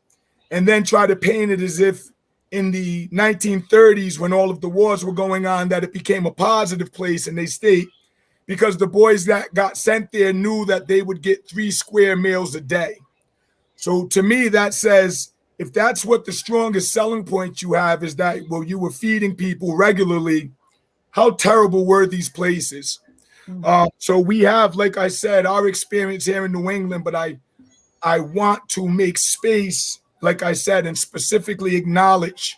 and then try to paint it as if in the 1930s, when all of the wars were going on, that it became a positive place, and they state because the boys that got sent there knew that they would get 3 square meals a day. So to me, that says, if that's what the strongest selling point you have is that, well, you were feeding people regularly, how terrible were these places? So we have, like I said, our experience here in New England, but I want to make space, like I said, and specifically acknowledge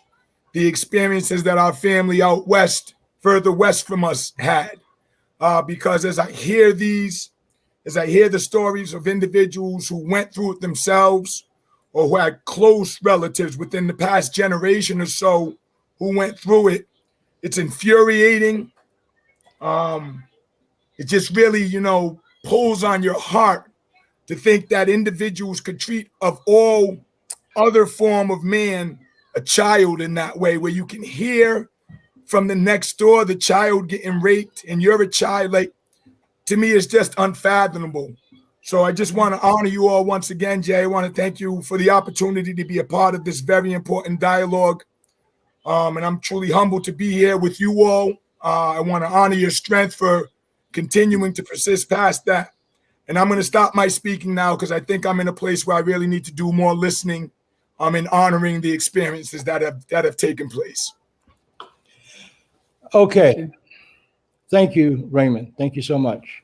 the experiences that our family out west, further west from us, had. Because as I hear the stories of individuals who went through it themselves or who had close relatives within the past generation or so who went through it, it's infuriating. It just really, pulls on your heart to think that individuals could treat of all other form of man a child in that way, where you can hear from the next door the child getting raped and you're a child. Like, to me, it's just unfathomable. So I just want to honor you all once again, Jay. I want to thank you for the opportunity to be a part of this very important dialogue. And I'm truly humbled to be here with you all. I want to honor your strength for continuing to persist past that. And I'm going to stop my speaking now because I think I'm in a place where I really need to do more listening and honoring the experiences that have taken place. Okay. Thank you, Raymond. Thank you so much.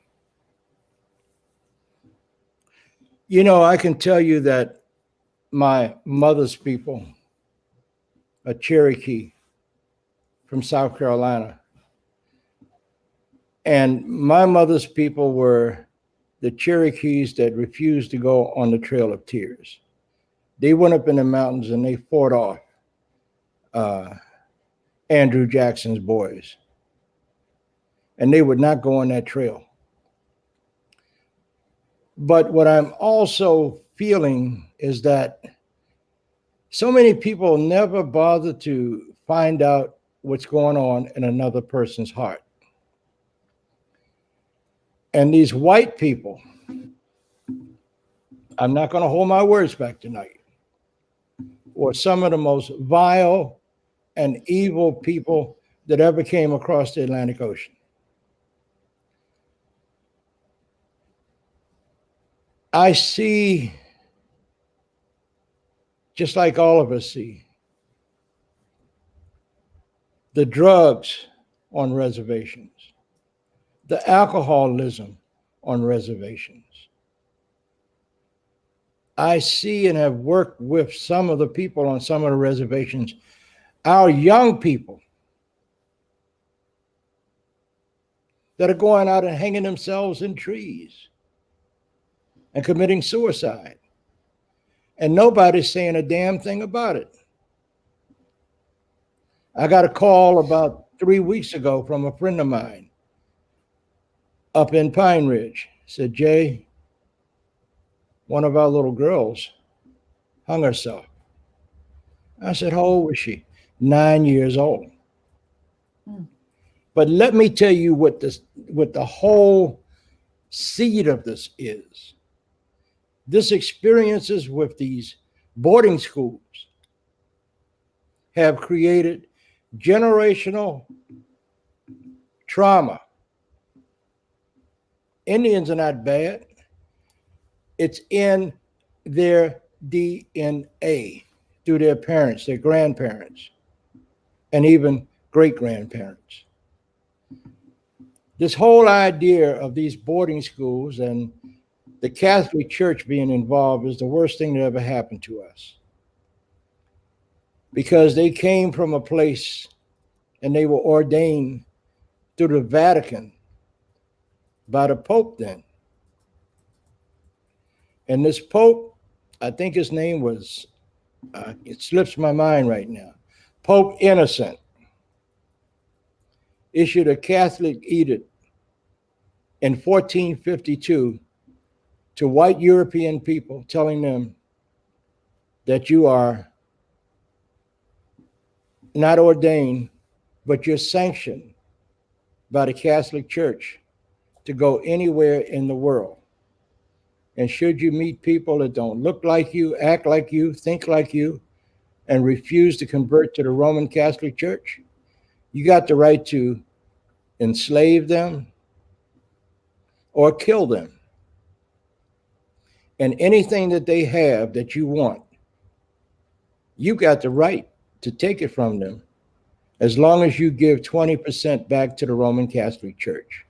I can tell you that my mother's people, a Cherokee from South Carolina, and my mother's people were the Cherokees that refused to go on the Trail of Tears. They went up in the mountains and they fought off Andrew Jackson's boys. And they would not go on that trail. But what I'm also feeling is that so many people never bother to find out what's going on in another person's heart. And these white people, I'm not going to hold my words back tonight, were some of the most vile and evil people that ever came across the Atlantic Ocean. I see, just like all of us see, the drugs on reservations, the alcoholism on reservations. I see and have worked with some of the people on some of the reservations, our young people that are going out and hanging themselves in trees and committing suicide. And nobody's saying a damn thing about it. I got a call about 3 weeks ago from a friend of mine up in Pine Ridge. Said, Jay, one of our little girls hung herself. I said, how old was she? 9 years old. But let me tell you what the whole seed of this is. This experiences with these boarding schools have created generational trauma. Indians are not bad. It's in their DNA through their parents, their grandparents, and even great-grandparents. This whole idea of these boarding schools and the Catholic Church being involved is the worst thing that ever happened to us. Because they came from a place and they were ordained through the Vatican by the Pope then. And this Pope, I think his name was, it slips my mind right now, Pope Innocent, issued a Catholic edict in 1452 to white European people, telling them that you are not ordained, but you're sanctioned by the Catholic Church to go anywhere in the world. And should you meet people that don't look like you, act like you, think like you, and refuse to convert to the Roman Catholic Church, you got the right to enslave them or kill them. And anything that they have that you want, you got the right to take it from them as long as you give 20% back to the Roman Catholic Church.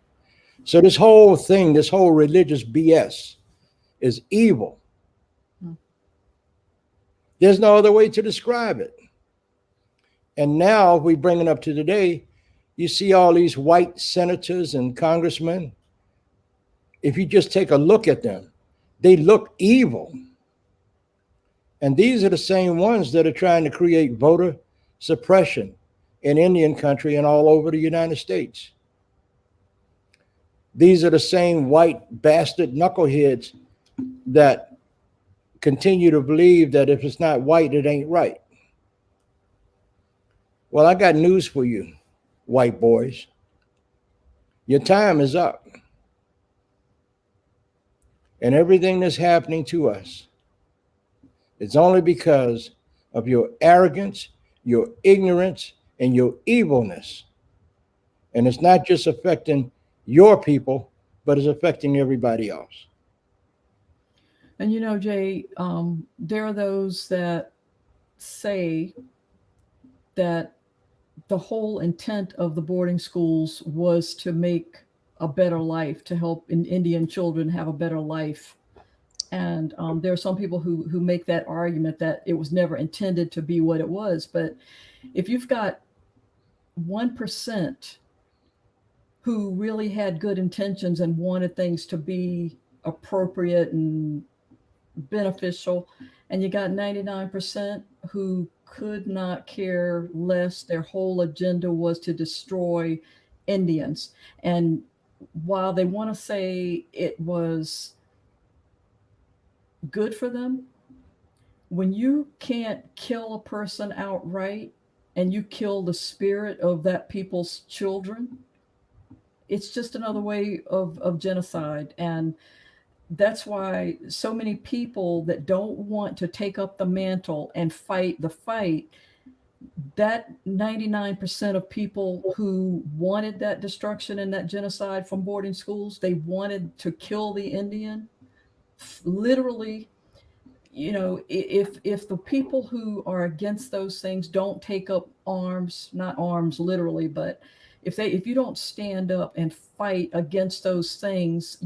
So this whole thing, this whole religious BS is evil. There's no other way to describe it. And now we bring it up to today, you see all these white senators and congressmen. If you just take a look at them, they look evil. And these are the same ones that are trying to create voter suppression in Indian country and all over the United States. These are the same white bastard knuckleheads that continue to believe that if it's not white, it ain't right. Well, I got news for you, white boys. Your time is up. And everything that's happening to us is only because of your arrogance, your ignorance, and your evilness. And it's not just affecting your people, but it's affecting everybody else. And you know, Jay, there are those that say that the whole intent of the boarding schools was to make a better life, to help Indian children have a better life. And there are some people who make that argument that it was never intended to be what it was. But if you've got 1% who really had good intentions and wanted things to be appropriate and beneficial, and you got 99% who could not care less, their whole agenda was to destroy Indians. And while they want to say it was good for them, when you can't kill a person outright and you kill the spirit of that people's children, it's just another way of genocide. And that's why so many people that don't want to take up the mantle and fight the fight, that 99% of people who wanted that destruction and that genocide from boarding schools, they wanted to kill the Indian, literally. You know, if the people who are against those things don't take up arms, not arms literally, but if you don't stand up and fight against those things,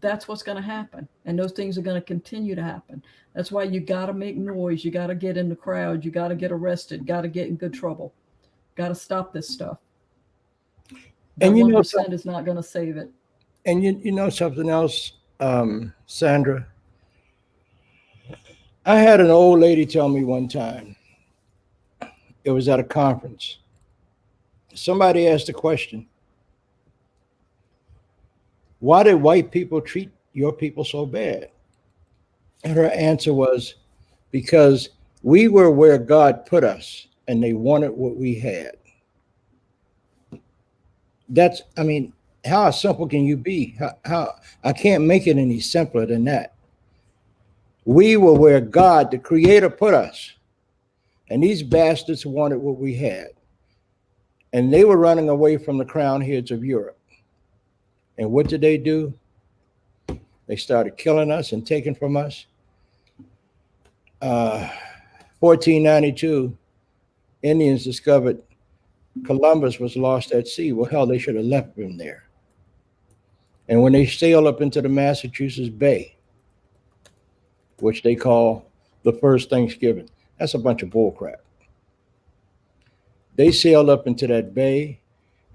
that's what's going to happen. And those things are going to continue to happen. That's why you got to make noise. You got to get in the crowd. You got to get arrested, got to get in good trouble, got to stop this stuff. That And 1% is not going to save it. And you know something else, Sandra? I had an old lady tell me one time, it was at a conference. Somebody asked a question, why did white people treat your people so bad? And her answer was, because we were where God put us and they wanted what we had. That's, I mean, how simple can you be? How I can't make it any simpler than that. We were where God, the creator, put us. And these bastards wanted what we had. And they were running away from the crown heads of Europe. And what did they do? They started killing us and taking from us. 1492, Indians discovered Columbus was lost at sea. Well, hell, they should have left him there. And when they sailed up into the Massachusetts Bay, which they call the first Thanksgiving, that's a bunch of bullcrap. They sailed up into that bay,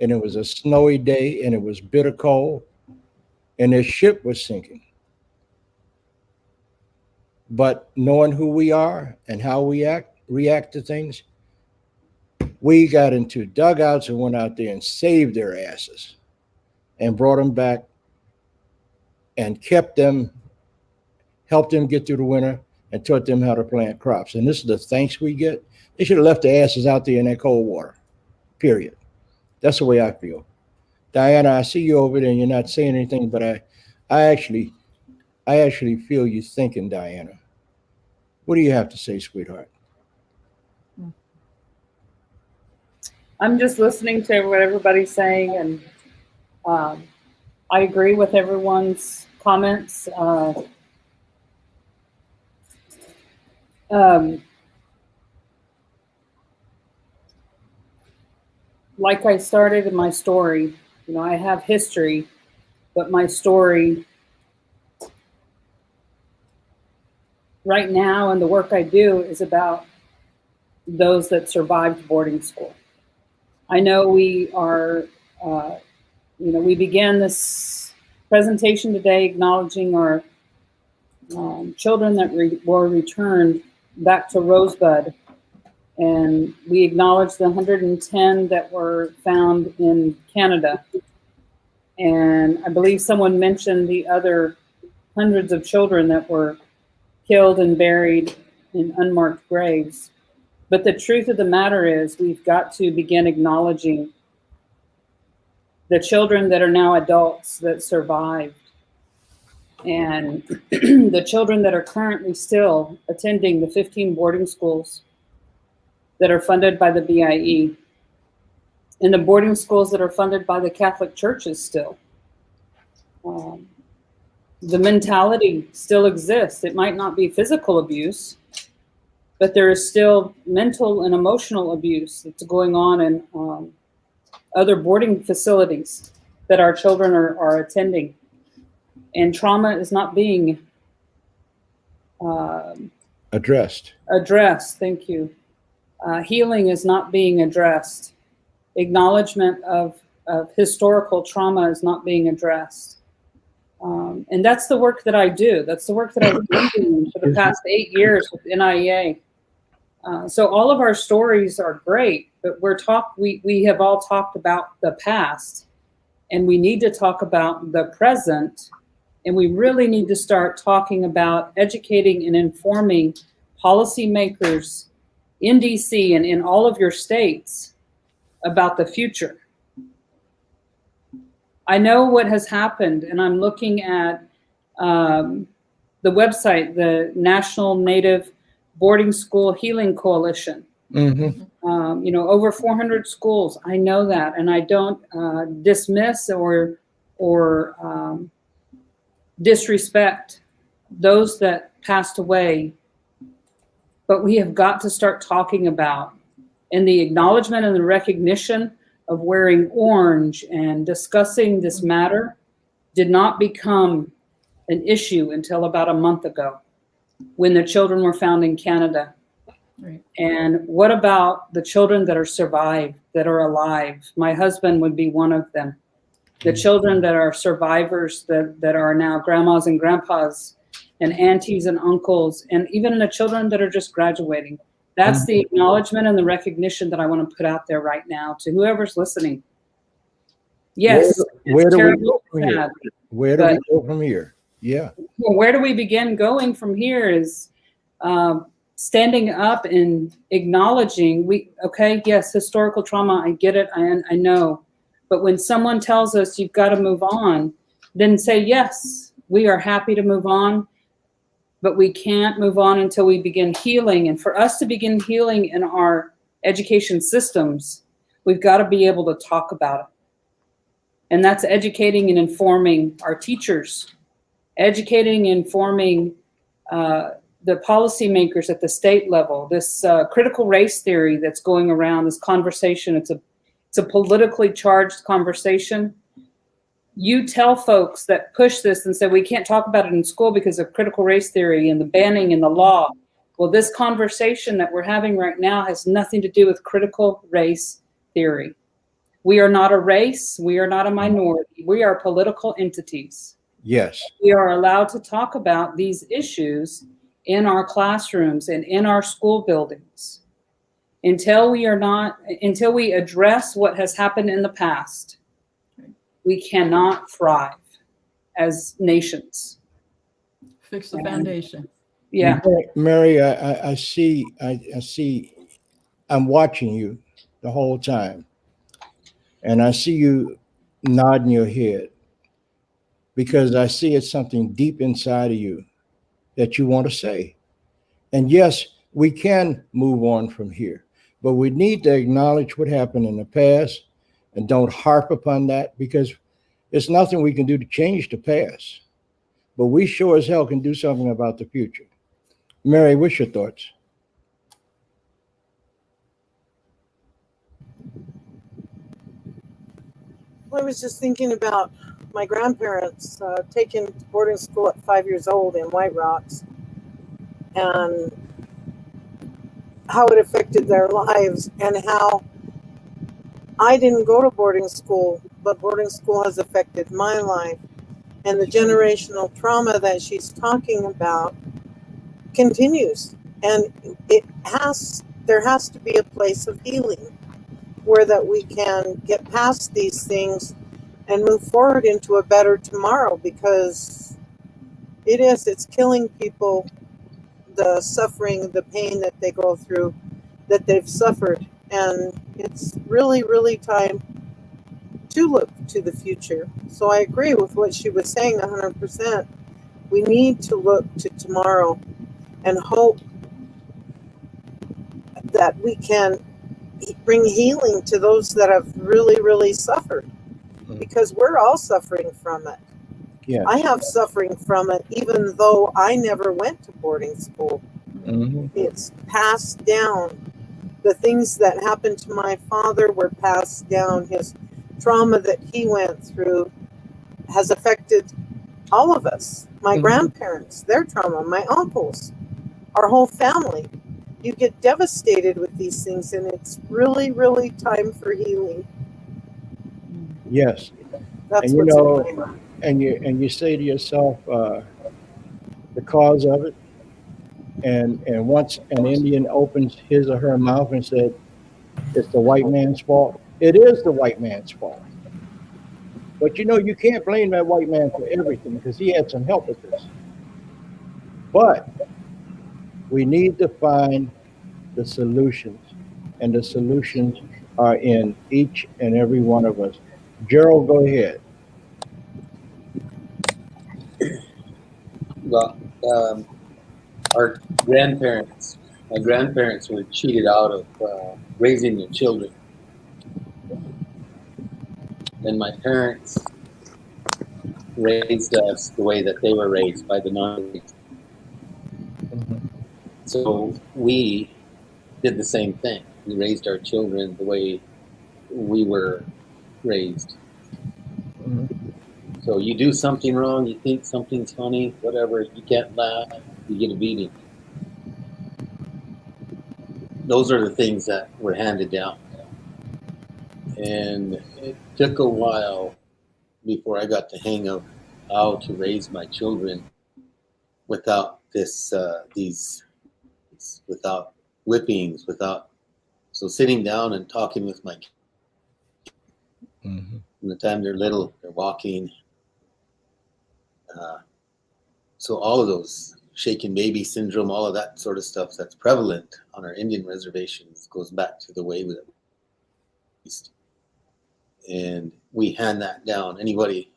and it was a snowy day, and it was bitter cold, and their ship was sinking. But knowing who we are and how we react to things, we got into dugouts and went out there and saved their asses and brought them back and kept them, helped them get through the winter and taught them how to plant crops. And this is the thanks we get. They should have left their asses out there in that cold water, period. That's the way I feel. Diana, I see you over there and you're not saying anything, but I actually feel you thinking, Diana. What do you have to say, sweetheart? I'm just listening to what everybody's saying, and I agree with everyone's comments. Like I started in my story, you know, I have history, but my story right now and the work I do is about those that survived boarding school. I know we are, we began this presentation today acknowledging our children that were returned back to Rosebud. And we acknowledge the 110 that were found in Canada. And I believe someone mentioned the other hundreds of children that were killed and buried in unmarked graves. But the truth of the matter is we've got to begin acknowledging the children that are now adults that survived, and the children that are currently still attending the 15 boarding schools that are funded by the BIE, and the boarding schools that are funded by the Catholic churches still. The mentality still exists. It might not be physical abuse, but there is still mental and emotional abuse that's going on in other boarding facilities that our children are attending. And trauma is not being Addressed. Thank you. Healing is not being addressed. Acknowledgement of historical trauma is not being addressed. And that's the work that I do. That's the work that I've been doing for the past 8 years with NIEA. So all of our stories are great, but we have all talked about the past, and we need to talk about the present, and we really need to start talking about educating and informing policymakers in DC and in all of your states about the future. I know what has happened, and I'm looking at the website, the National Native Boarding School Healing Coalition. Mm-hmm. Over 400 schools. I know that, and I don't dismiss or disrespect those that passed away. But we have got to start talking about, and the acknowledgement and the recognition of wearing orange and discussing this matter did not become an issue until about a month ago when the children were found in Canada. Right. And what about the children that are survived, that are alive? My husband would be one of them. The children that are survivors that are now grandmas and grandpas and aunties and uncles, and even the children that are just graduating. That's the acknowledgement and the recognition that I want to put out there right now to whoever's listening. Yes, Where do we terrible, go from here? Where do we go from here? Yeah. Well, where do we begin going from here is standing up and acknowledging yes, historical trauma, I get it, I know. But when someone tells us you've got to move on, then say, yes, we are happy to move on, but we can't move on until we begin healing. And for us to begin healing in our education systems, we've got to be able to talk about it. And that's educating and informing our teachers, educating and informing the policymakers at the state level. This critical race theory that's going around, this conversation, it's a politically charged conversation. You tell folks that push this and say, we can't talk about it in school because of critical race theory and the banning and the law. Well, this conversation that we're having right now has nothing to do with critical race theory. We are not a race. We are not a minority. We are political entities. Yes. We are allowed to talk about these issues in our classrooms and in our school buildings. Until we address what has happened in the past, we cannot thrive as nations. Fix the foundation. Yeah. Mary, I see, I'm watching you the whole time. And I see you nodding your head because I see it's something deep inside of you that you want to say. And yes, we can move on from here. But we need to acknowledge what happened in the past and don't harp upon that, because it's nothing we can do to change the past. But we sure as hell can do something about the future. Mary, what's your thoughts? Well, I was just thinking about my grandparents taken to boarding school at 5 years old in White Rocks, and how it affected their lives, and how I didn't go to boarding school, but boarding school has affected my life. And the generational trauma that she's talking about continues. And there has to be a place of healing where that we can get past these things and move forward into a better tomorrow, because it's killing people, the suffering, the pain that they go through, that they've suffered. And it's really, really time to look to the future. So I agree with what she was saying 100%. We need to look to tomorrow and hope that we can bring healing to those that have really, really suffered, because we're all suffering from it. Yeah. I have suffering from it, even though I never went to boarding school. Mm-hmm. It's passed down. The things that happened to my father were passed down. His trauma that he went through has affected all of us. My grandparents, their trauma, my uncles, our whole family. You get devastated with these things, and it's really, really time for healing. Yes. That's And you what's in know, my mind. and you say to yourself, the cause of it, and once an Indian opens his or her mouth and said it's the white man's fault, it is the white man's fault. But you know, you can't blame that white man for everything, because he had some help with this. But we need to find the solutions, and the solutions are in each and every one of us. Gerald, go ahead. Well, our grandparents, my grandparents were cheated out of raising their children. And my parents raised us the way that they were raised by the non-raised. So we did the same thing. We raised our children the way we were raised. So you do something wrong, you think something's funny, whatever, you can't laugh, you get a beating. Those are the things that were handed down. And it took a while before I got the hang of how to raise my children without without whippings, so sitting down and talking with my kids. From the time they're little, they're walking. So all of those shaken baby syndrome, all of that sort of stuff that's prevalent on our Indian reservations goes back to the way that we raised. And we hand that down. Anybody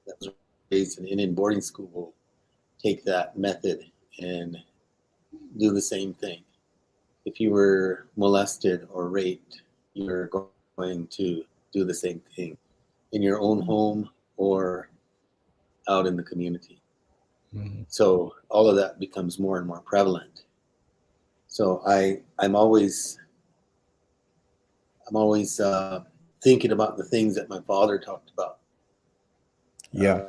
that was raised in Indian boarding school will take that method and do the same thing. If you were molested or raped, you're going to do the same thing in your own home or out in the community. So all of that becomes more and more prevalent. So I'm always thinking about the things that my father talked about. Yeah.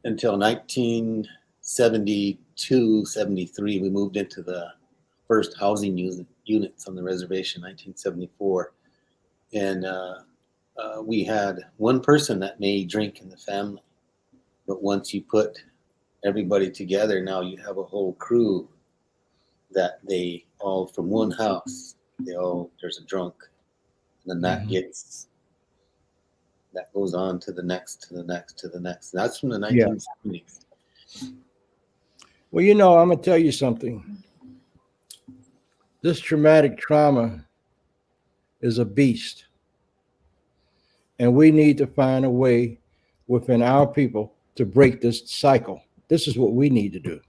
Until 1972, 73, we moved into the first housing units on the reservation, 1974. And we had one person that may drink in the family. But once you put everybody together, now you have a whole crew that they all from one house, there's a drunk. And then that goes on to the next, to the next, to the next. And that's from the 1970s. Well, you know, I'm going to tell you something. This traumatic trauma is a beast. And we need to find a way within our people to break this cycle. This is what we need to do.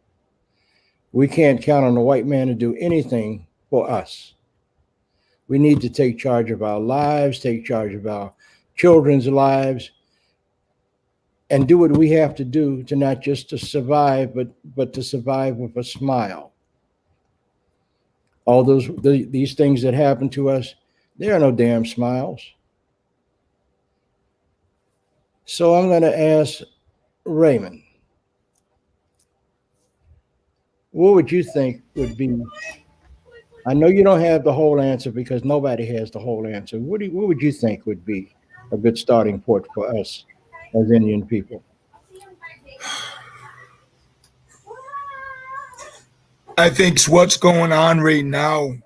We can't count on the white man to do anything for us. We need to take charge of our lives, take charge of our children's lives, and do what we have to do to not just to survive, but to survive with a smile. All these things that happen to us, there are no damn smiles. So I'm going to ask Raymond, what would you think would be? I know you don't have the whole answer because nobody has the whole answer. What would you think would be a good starting point for us as Indian people? I think what's going on right now,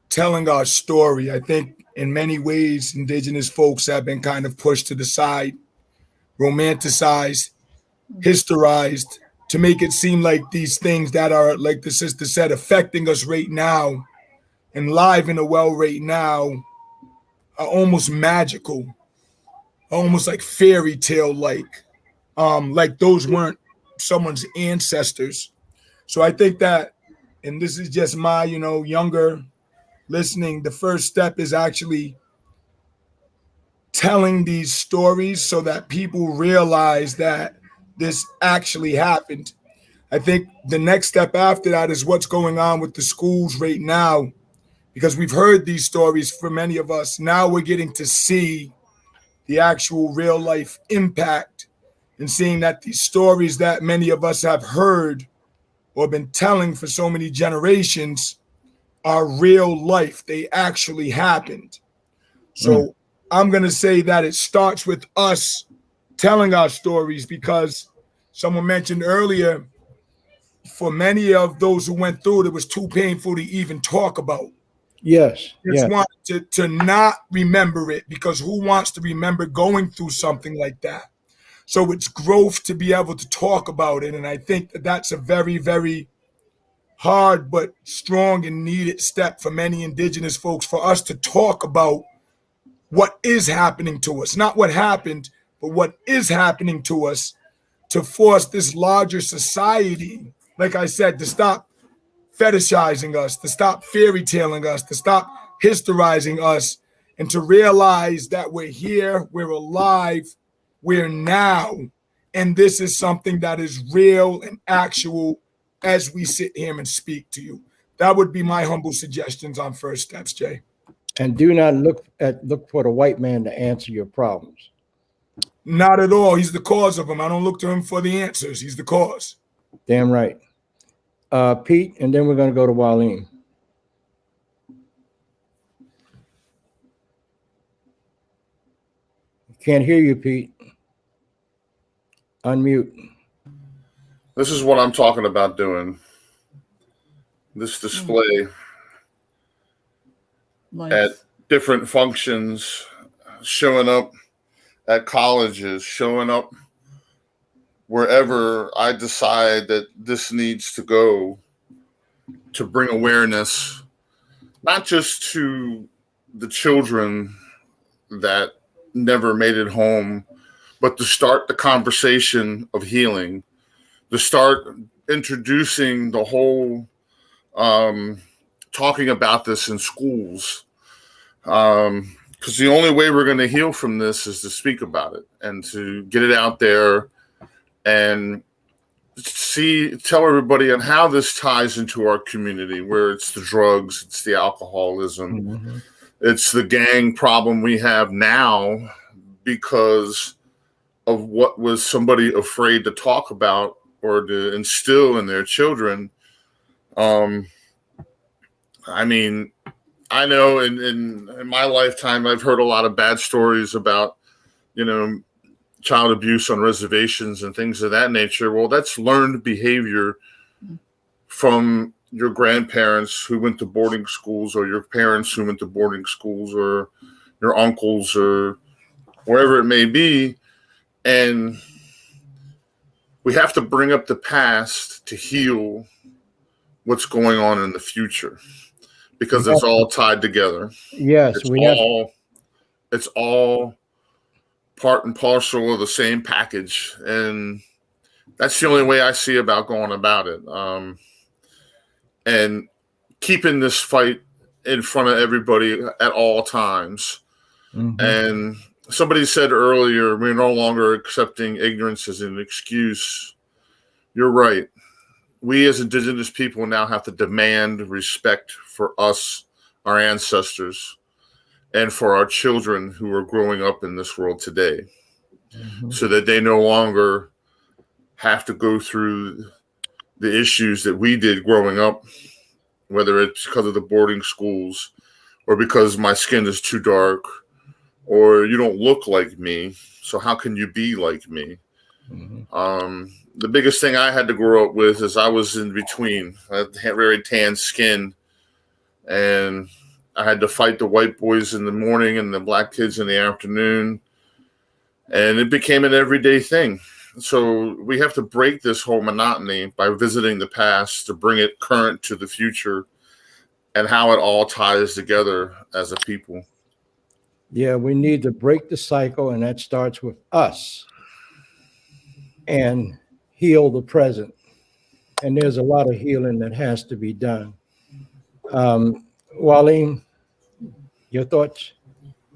telling our story. I think in many ways, indigenous folks have been kind of pushed to the side, romanticized, historized, to make it seem like these things that are, like the sister said, affecting us right now and live in a well right now are almost magical, almost like fairy tale like those weren't someone's ancestors. So I think that, and this is just my, younger listening, the first step is actually telling these stories so that people realize that this actually happened. I think the next step after that is what's going on with the schools right now, because we've heard these stories for many of us. Now we're getting to see the actual real life impact and seeing that these stories that many of us have heard or been telling for so many generations are real life. They actually happened. So I'm going to say that it starts with us telling our stories, because someone mentioned earlier, for many of those who went through it, it was too painful to even talk about. Yes. Just wanted to not remember it, because who wants to remember going through something like that? So it's growth to be able to talk about it. And I think that that's a very, very hard but strong and needed step for many indigenous folks, for us to talk about what is happening to us, not what happened, but what is happening to us, to force this larger society, like I said, to stop fetishizing us, to stop fairy tailing us, to stop historizing us, and to realize that we're here, we're alive, we're now, and this is something that is real and actual as we sit here and speak to you. That would be my humble suggestions on first steps, Jay. And do not look for the white man to answer your problems. Not at all. He's the cause of them. I don't look to him for the answers. He's the cause. Damn right. Pete, and then we're going to go to Waleem. Can't hear you, Pete. Unmute. This is what I'm talking about doing. This display at different functions, showing up at colleges, showing up wherever I decide that this needs to go, to bring awareness, not just to the children that never made it home, but to start the conversation of healing, to start introducing the whole talking about this in schools. Because the only way we're going to heal from this is to speak about it and to get it out there and tell everybody on how this ties into our community, where it's the drugs, it's the alcoholism, it's the gang problem we have now because of what was somebody afraid to talk about or to instill in their children. I mean, I know in my lifetime, I've heard a lot of bad stories about, child abuse on reservations and things of that nature. Well, that's learned behavior from your grandparents who went to boarding schools, or your parents who went to boarding schools, or your uncles, or wherever it may be. And we have to bring up the past to heal what's going on in the future, because it's all tied together. Yes, it's all part and parcel of the same package, and that's the only way I see about going about it. And keeping this fight in front of everybody at all times. And somebody said earlier, we're no longer accepting ignorance as an excuse. You're right. We as indigenous people now have to demand respect for us, our ancestors, and for our children who are growing up in this world today, so that they no longer have to go through the issues that we did growing up, whether it's because of the boarding schools or because my skin is too dark or you don't look like me, so how can you be like me? The biggest thing I had to grow up with is I was in between. I had very tan skin, and I had to fight the white boys in the morning and the black kids in the afternoon, and it became an everyday thing. So we have to break this whole monotony by visiting the past to bring it current to the future and how it all ties together as a people. Yeah, we need to break the cycle, and that starts with us, and heal the present. And there's a lot of healing that has to be done. Waleem, your thoughts?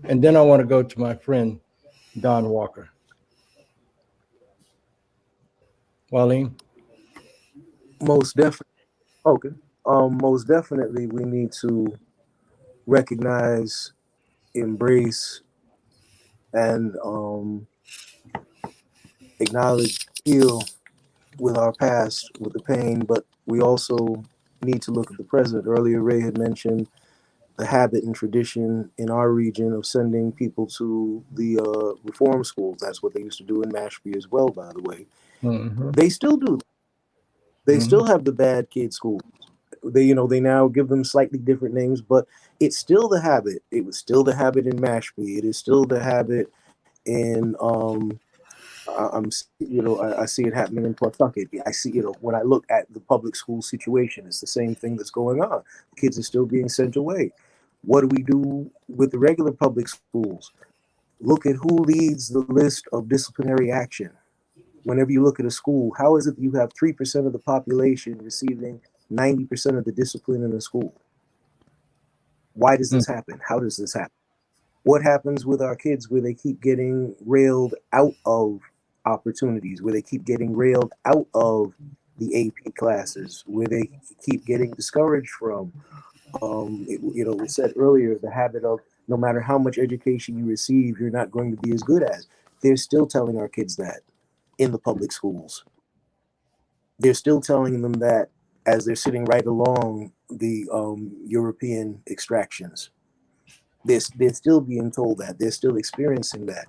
And then I want to go to my friend, Don Walker. Waleem? Most definitely. Okay. Most definitely, we need to recognize, embrace, and acknowledge, heal with our past, with the pain, but we also need to look at the present. Earlier, Ray had mentioned the habit and tradition in our region of sending people to the reform schools. That's what they used to do in Mashpee as well, by the way. They still do. They still have the bad kid schools. They now give them slightly different names, but it's still the habit. It was still the habit in Mashpee. It is still the habit in I see it happening in Pawtucket. I see, when I look at the public school situation, it's the same thing that's going on. Kids are still being sent away. What do we do with the regular public schools? Look at who leads the list of disciplinary action. Whenever you look at a school, how is it that you have 3% of the population receiving 90% of the discipline in a school? Why does this happen? How does this happen? What happens with our kids where they keep getting railed out of opportunities, where they keep getting railed out of the AP classes, where they keep getting discouraged from? It was said earlier, the habit of no matter how much education you receive, you're not going to be as good as. They're still telling our kids that in the public schools. They're still telling them that as they're sitting right along the European extractions. They're still being told that. They're still experiencing that.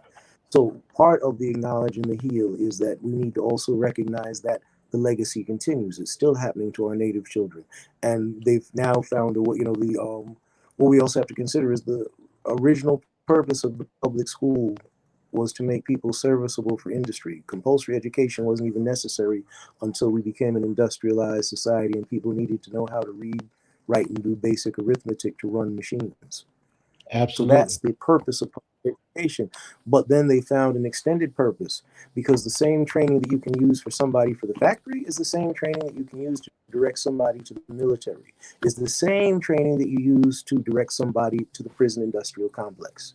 So part of the acknowledge and the heal is that we need to also recognize that the legacy continues. It's still happening to our native children. And they've now found what we also have to consider is the original purpose of the public school was to make people serviceable for industry. Compulsory education wasn't even necessary until we became an industrialized society and people needed to know how to read, write, and do basic arithmetic to run machines. Absolutely. So that's the purpose of public education. But then they found an extended purpose, because the same training that you can use for somebody for the factory is the same training that you can use to direct somebody to the military, is the same training that you use to direct somebody to the prison industrial complex.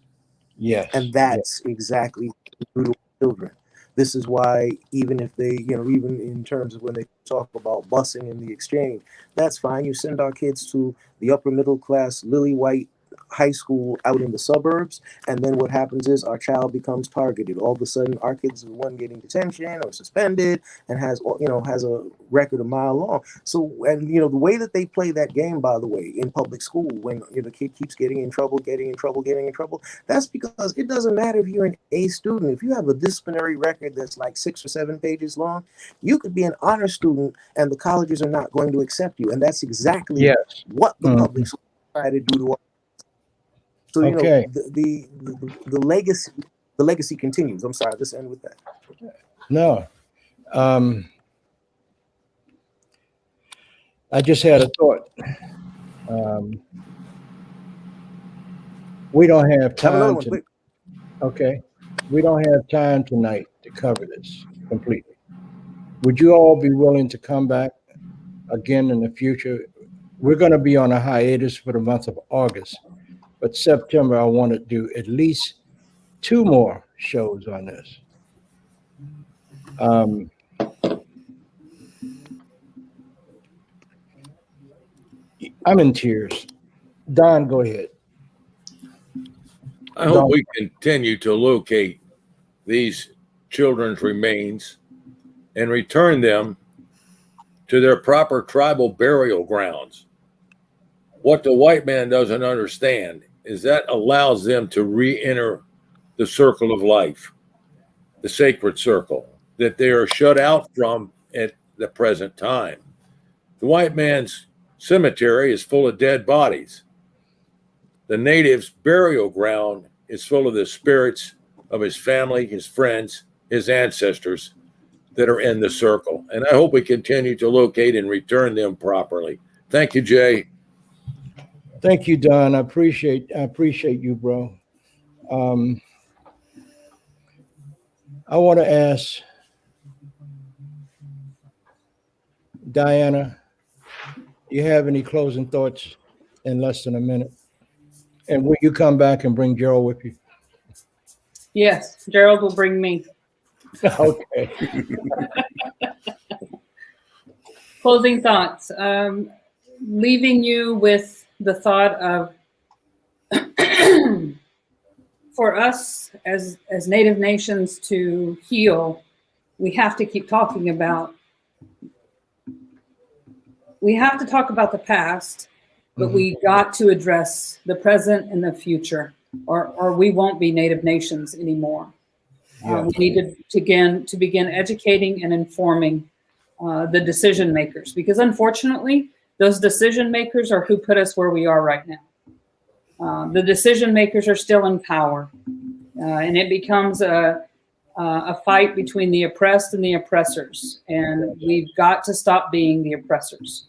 Yes. And that's exactly brutal children. This is why even if they, even in terms of when they talk about busing in the exchange, that's fine. You send our kids to the upper middle class, lily white high school out in the suburbs, and then what happens is our child becomes targeted. All of a sudden, our kid's the one getting detention or suspended and has a record a mile long. So, and the way that they play that game, by the way, in public school, when the kid keeps getting in trouble, that's because it doesn't matter if you're an A student. If you have a disciplinary record that's like 6 or 7 pages long, you could be an honor student, and the colleges are not going to accept you. And that's exactly what the public school try to do to us. So the legacy continues. I'm sorry, let's end with that. No. I just had a thought. We don't have time to. Okay. We don't have time tonight to cover this completely. Would you all be willing to come back again in the future we're going to be on a hiatus for the month of August, but September, I want to do at least 2 more shows on this. I'm in tears. Don, go ahead. I hope we continue to locate these children's remains and return them to their proper tribal burial grounds. What the white man doesn't understand is that allows them to re-enter the circle of life, the sacred circle that they are shut out from at the present time. The white man's cemetery is full of dead bodies. The native's burial ground is full of the spirits of his family, his friends, his ancestors that are in the circle. And I hope we continue to locate and return them properly. Thank you, Jay. Thank you, Don. I appreciate you, bro. I want to ask Diana, you have any closing thoughts in less than a minute? And will you come back and bring Gerald with you? Yes, Gerald will bring me. Okay. Closing thoughts. Leaving you with the thought of, for us as Native nations to heal, we have to keep talking about, we have to talk about the past, but we got to address the present and the future, or we won't be Native nations anymore. Yeah. We need to begin educating and informing the decision makers, because unfortunately, those decision makers are who put us where we are right now. The decision makers are still in power, and it becomes a fight between the oppressed and the oppressors, and we've got to stop being the oppressors.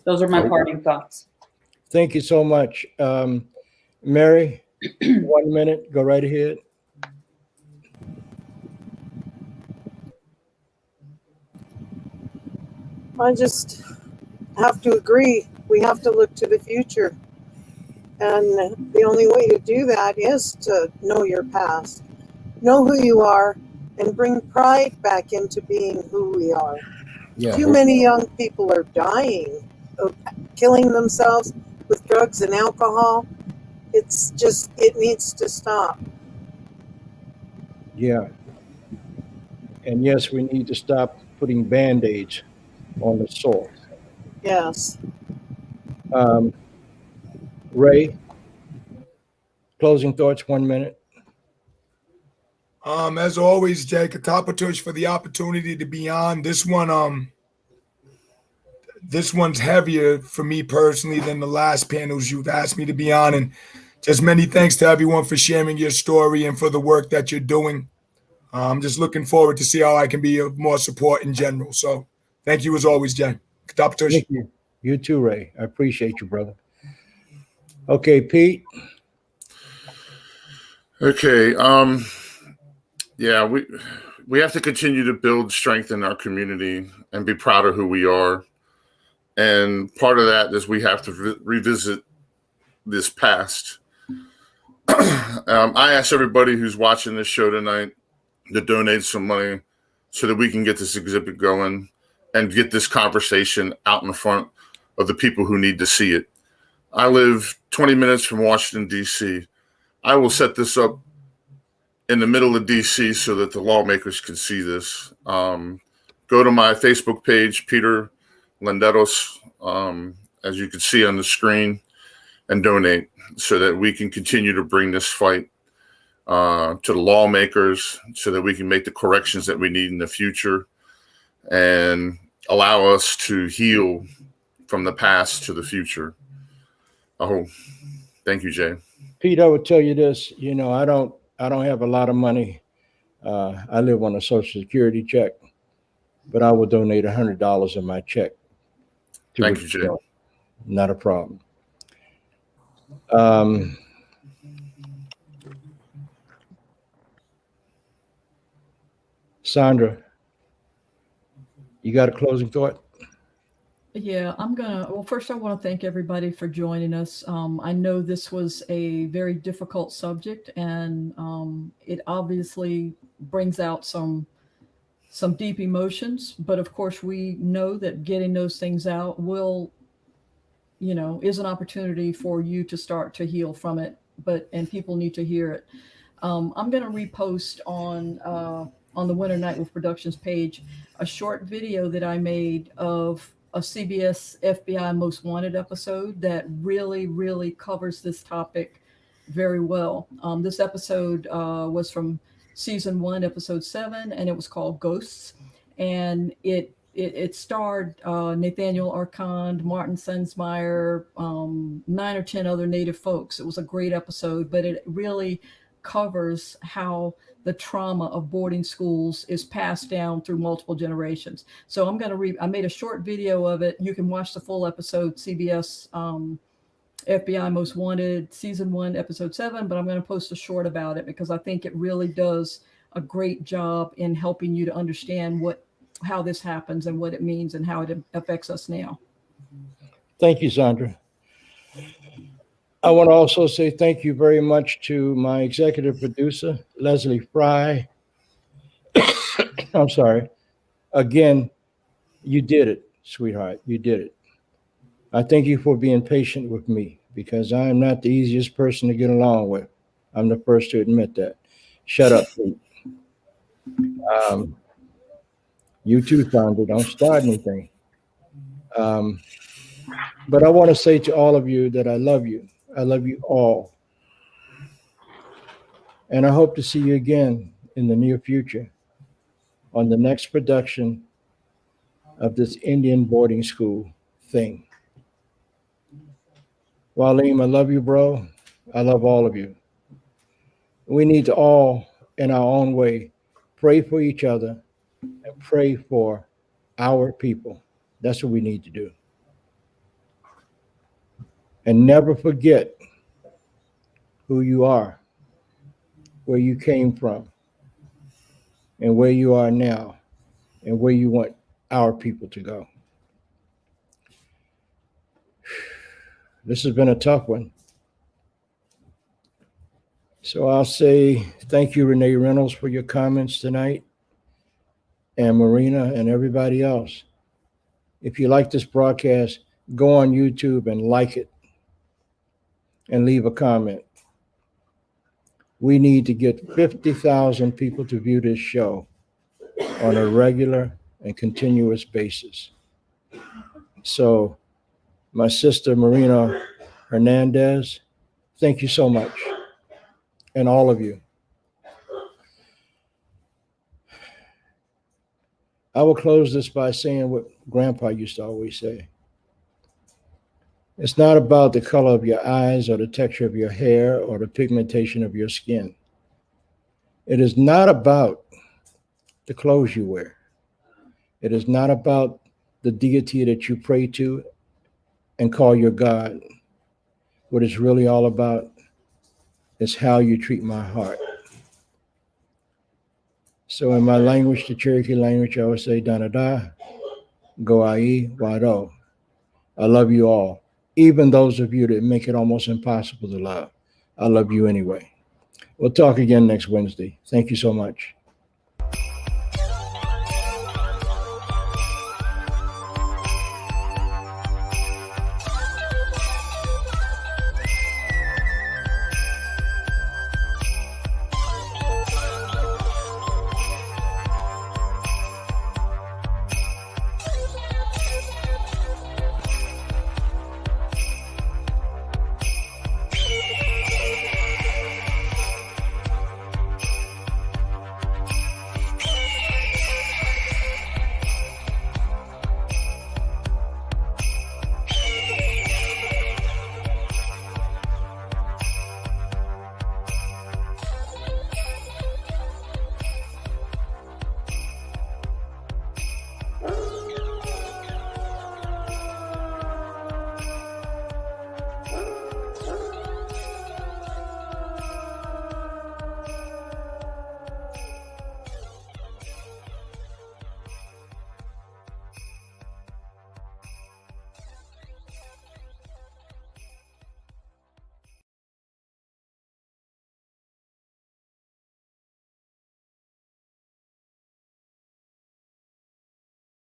Those are my parting thoughts. Thank you so much. Mary, 1 minute, go right ahead. I just have to agree. We have to look to the future. And the only way to do that is to know your past, know who you are, and bring pride back into being who we are. Yeah. Too many young people are dying, of killing themselves with drugs and alcohol. It's just, it needs to stop. Yeah. And yes, we need to stop putting Band-Aids on the sore. Yes. Ray, closing thoughts, 1 minute. As always, Jay, Katapatush for the opportunity to be on. This one's heavier for me personally than the last panels you've asked me to be on. And just many thanks to everyone for sharing your story and for the work that you're doing. I'm just looking forward to see how I can be of more support in general. So thank you as always, Jay. Katapatush. Thank you. You too, Ray. I appreciate you, brother. Okay, Pete. Okay. Yeah, we have to continue to build strength in our community and be proud of who we are. And part of that is we have to revisit this past. I ask everybody who's watching this show tonight to donate some money so that we can get this exhibit going and get this conversation out in front of the people who need to see it. I live 20 minutes from Washington, D.C. I will set this up in the middle of D.C. so that the lawmakers can see this. Go to my Facebook page, Peter Landeros, as you can see on the screen, and donate so that we can continue to bring this fight to the lawmakers so that we can make the corrections that we need in the future and allow us to heal from the past to the future. Oh, thank you, Jay. Pete, I would tell you this, I don't have a lot of money. I live on a Social Security check, but I will donate $100 of my check. Thank you, Jay. Not a problem. Sandra, you got a closing thought? Yeah, well, first I want to thank everybody for joining us. I know this was a very difficult subject, and it obviously brings out some deep emotions, but of course we know that getting those things out is an opportunity for you to start to heal from it, and people need to hear it. I'm going to repost on the Winter Nightwolf Productions page a short video that I made of a CBS FBI Most Wanted episode that really, really covers this topic very well. This episode was from season 1, episode 7, and it was called Ghosts. And it starred Nathaniel Arcand, Martin Sensmeyer, 9 or 10 other Native folks. It was a great episode, but it really covers how the trauma of boarding schools is passed down through multiple generations. So I made a short video of it. You can watch the full episode, CBS FBI Most Wanted, season 1, episode 7, but I'm going to post a short about it because I think it really does a great job in helping you to understand how this happens and what it means and how it affects us now. Thank you, Sandra. I want to also say thank you very much to my executive producer, Leslie Fry. I'm sorry. Again, you did it, sweetheart. You did it. I thank you for being patient with me because I am not the easiest person to get along with. I'm the first to admit that. Shut up, Pete. You too, Sandra. Don't start anything. But I want to say to all of you that I love you. I love you all. And I hope to see you again in the near future on the next production of this Indian boarding school thing. Waleem, I love you, bro. I love all of you. We need to all, in our own way, pray for each other and pray for our people. That's what we need to do. And never forget who you are, where you came from, and where you are now, and where you want our people to go. This has been a tough one. So I'll say thank you, Renee Reynolds, for your comments tonight, and Marina and everybody else. If you like this broadcast, go on YouTube and like it and leave a comment. We need to get 50,000 people to view this show on a regular and continuous basis. So my sister, Marina Hernandez, thank you so much. And all of you. I will close this by saying what Grandpa used to always say. It's not about the color of your eyes or the texture of your hair or the pigmentation of your skin. It is not about the clothes you wear. It is not about the deity that you pray to and call your God. What it's really all about is how you treat my heart. So in my language, the Cherokee language, I would say, Danada, Goai, Wado. I love you all. Even those of you that make it almost impossible to love. I love you anyway. We'll talk again next Wednesday. Thank you so much.